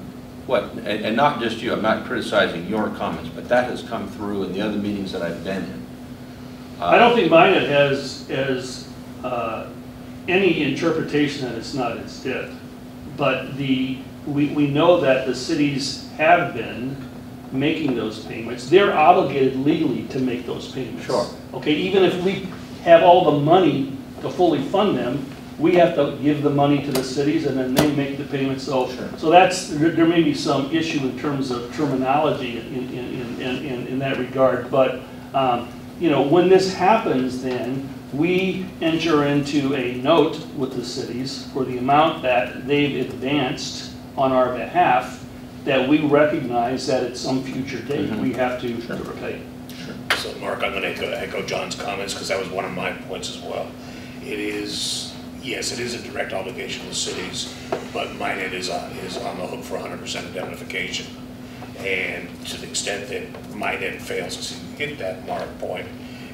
and not just you, I'm not criticizing your comments, but that has come through in the other meetings that I've been in. I don't think MINET has any interpretation that it's not its debt. But we know that the cities have been making those payments. They're obligated legally to make those payments. Sure. Okay, even if we have all the money to fully fund them, we have to give the money to the cities and then they make the payments. So, sure. So there may be some issue in terms of terminology in that regard. But when this happens, then we enter into a note with the cities for the amount that they've advanced on our behalf, that we recognize that at some future date we have to repay. Sure. So, Mark, I'm going to echo John's comments because that was one of my points as well. It is, yes, it is a direct obligation to the cities, but MINET is on the hook for 100% indemnification. And to the extent that MINET fails to hit that mark point,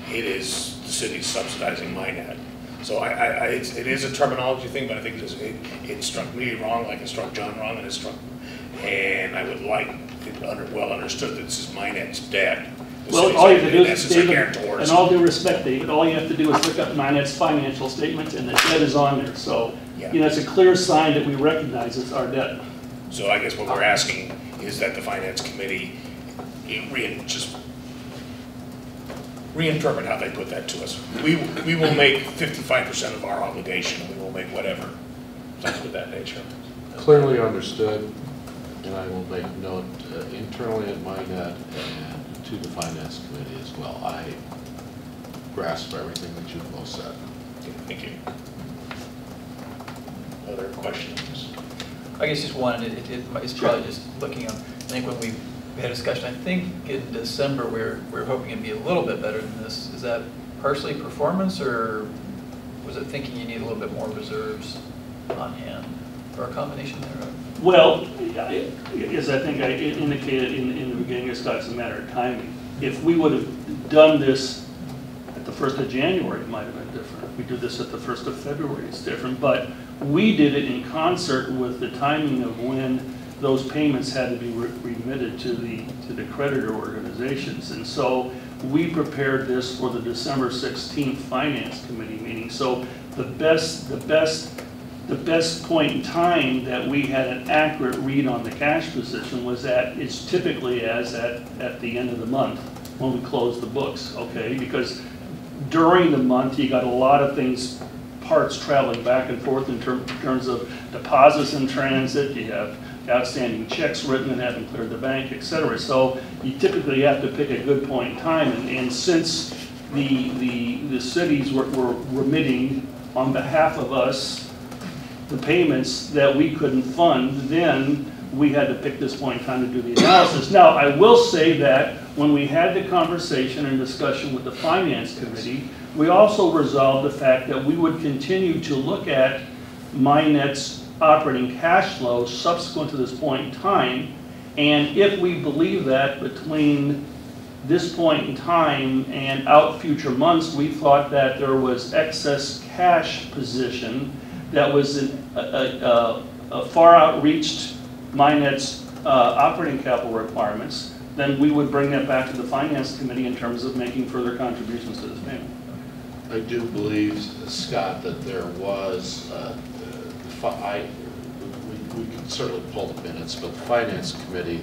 it is the city subsidizing MINET. So it is a terminology thing, but I think it struck me wrong, like it struck John wrong, and I would like it well understood that this is MINET's debt. Well, all you have to do is, David, in all due respect, David, all you have to do is look up MINET's financial statement, and the debt is on there. So, yeah. It's a clear sign that we recognize it's our debt. So I guess what we're asking is that the Finance Committee just reinterpret how they put that to us. We will make 55% of our obligation, we will make whatever, something of that nature. Clearly understood, and I will make note internally at MINET and to the Finance Committee as well. I grasp everything that you've both said. Okay, thank you. Other questions? I guess just one, it's probably just looking on, I think when we had a discussion, I think in December, we're hoping it'd be a little bit better than this. Is that partially performance, or was it thinking you need a little bit more reserves on hand, or a combination thereof? Well, as I think I indicated in the beginning, it's a matter of timing. If we would have done this at the 1st of January, it might have been different. If we do this at the 1st of February, it's different. But we did it in concert with the timing of when those payments had to be remitted to the creditor organizations. And so we prepared this for the December 16th Finance Committee meeting. So the best point in time that we had an accurate read on the cash position was that it's typically at the end of the month when we close the books, okay? Because during the month, you got a lot of things, parts traveling back and forth in terms of deposits in transit. You have outstanding checks written and haven't cleared the bank, et cetera. So you typically have to pick a good point in time. And since the cities were remitting on behalf of us the payments that we couldn't fund, then we had to pick this point in time to do the analysis. Now, I will say that when we had the conversation and discussion with the Finance Committee, we also resolved the fact that we would continue to look at MINET's operating cash flow subsequent to this point in time, and if we believe that between this point in time and out future months, we thought that there was excess cash position that was a far outreached MINET's operating capital requirements, then we would bring that back to the Finance Committee in terms of making further contributions to this payment. I do believe, Scott, that there was, we can certainly pull the minutes, but the Finance Committee,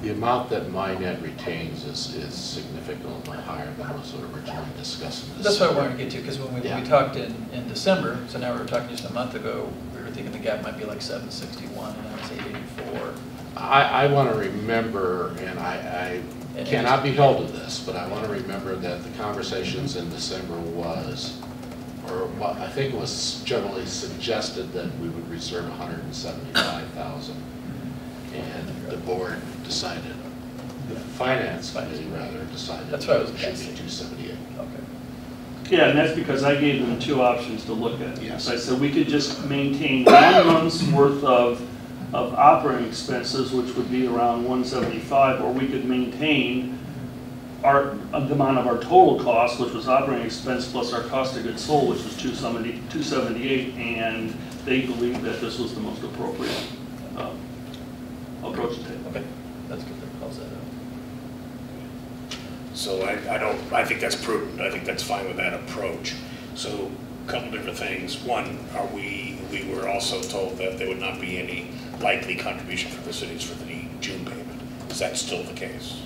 the amount that MINET retains is significantly higher than was originally discussed in this. That's what I wanted to get to, because when we talked in December, so now we were talking just a month ago, we were thinking the gap might be like 761, and now it's 884. I want to remember, and I cannot be held to this, but I want to remember that the conversations in December was, or I think it was generally suggested that we would reserve 175,000, and the board decided, the Finance Committee rather decided that's what I was it should be 278. Okay. Yeah, and that's because I gave them two options to look at. Yes. So I said we could just maintain 1 month's worth of operating expenses, which would be around 175, or we could maintain the amount of our total cost, which was operating expense plus our cost of goods sold, which was 278, and they believed that this was the most appropriate approach to take. Okay, that's good. That calls that out. So I think that's prudent. I think that's fine with that approach. So a couple different things. One, we were also told that there would not be any likely contribution from the cities for the June payment. Is that still the case?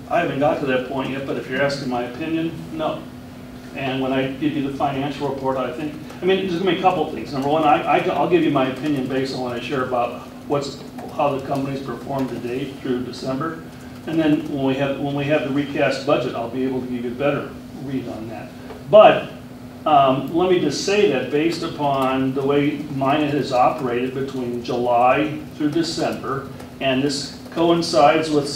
I haven't got to that point yet, but if you're asking my opinion, no. And when I give you the financial report, there's going to be a couple of things. Number one, I'll give you my opinion based on what I share about how the company's performed to date through December. And then when we have the recast budget, I'll be able to give you a better read on that. But let me just say that based upon the way MINET has operated between July through December, and this coincides with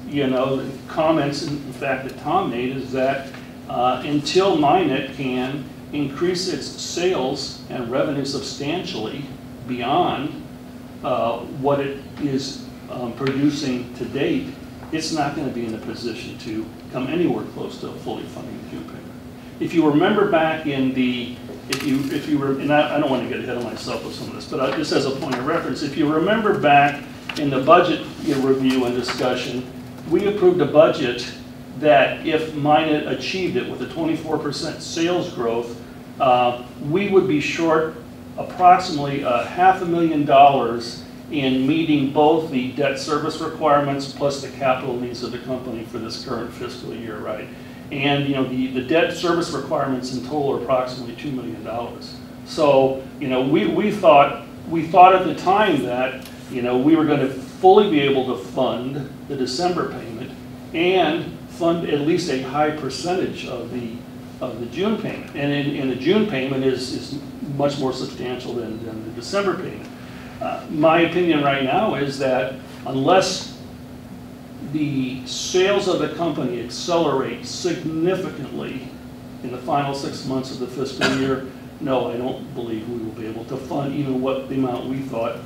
the comments, in fact, that Tom made, is that until MINET can increase its sales and revenue substantially beyond what it is producing to date, it's not going to be in a position to come anywhere close to fully funding the June payment. If you remember back in and I don't want to get ahead of myself with some of this, but just as a point of reference, if you remember back in the budget review and discussion, we approved a budget that if MINET achieved it with a 24% sales growth, we would be short approximately $500,000 in meeting both the debt service requirements plus the capital needs of the company for this current fiscal year, right? And, you know, the debt service requirements in total are approximately $2 million. So, you know, we thought at the time that, you know, we were going to fully be able to fund the December payment and fund at least a high percentage of the June payment. And the June payment is much more substantial than the December payment. My opinion right now is that unless the sales of the company accelerate significantly in the final 6 months of the fiscal year, no, I don't believe we will be able to fund even what the amount we thought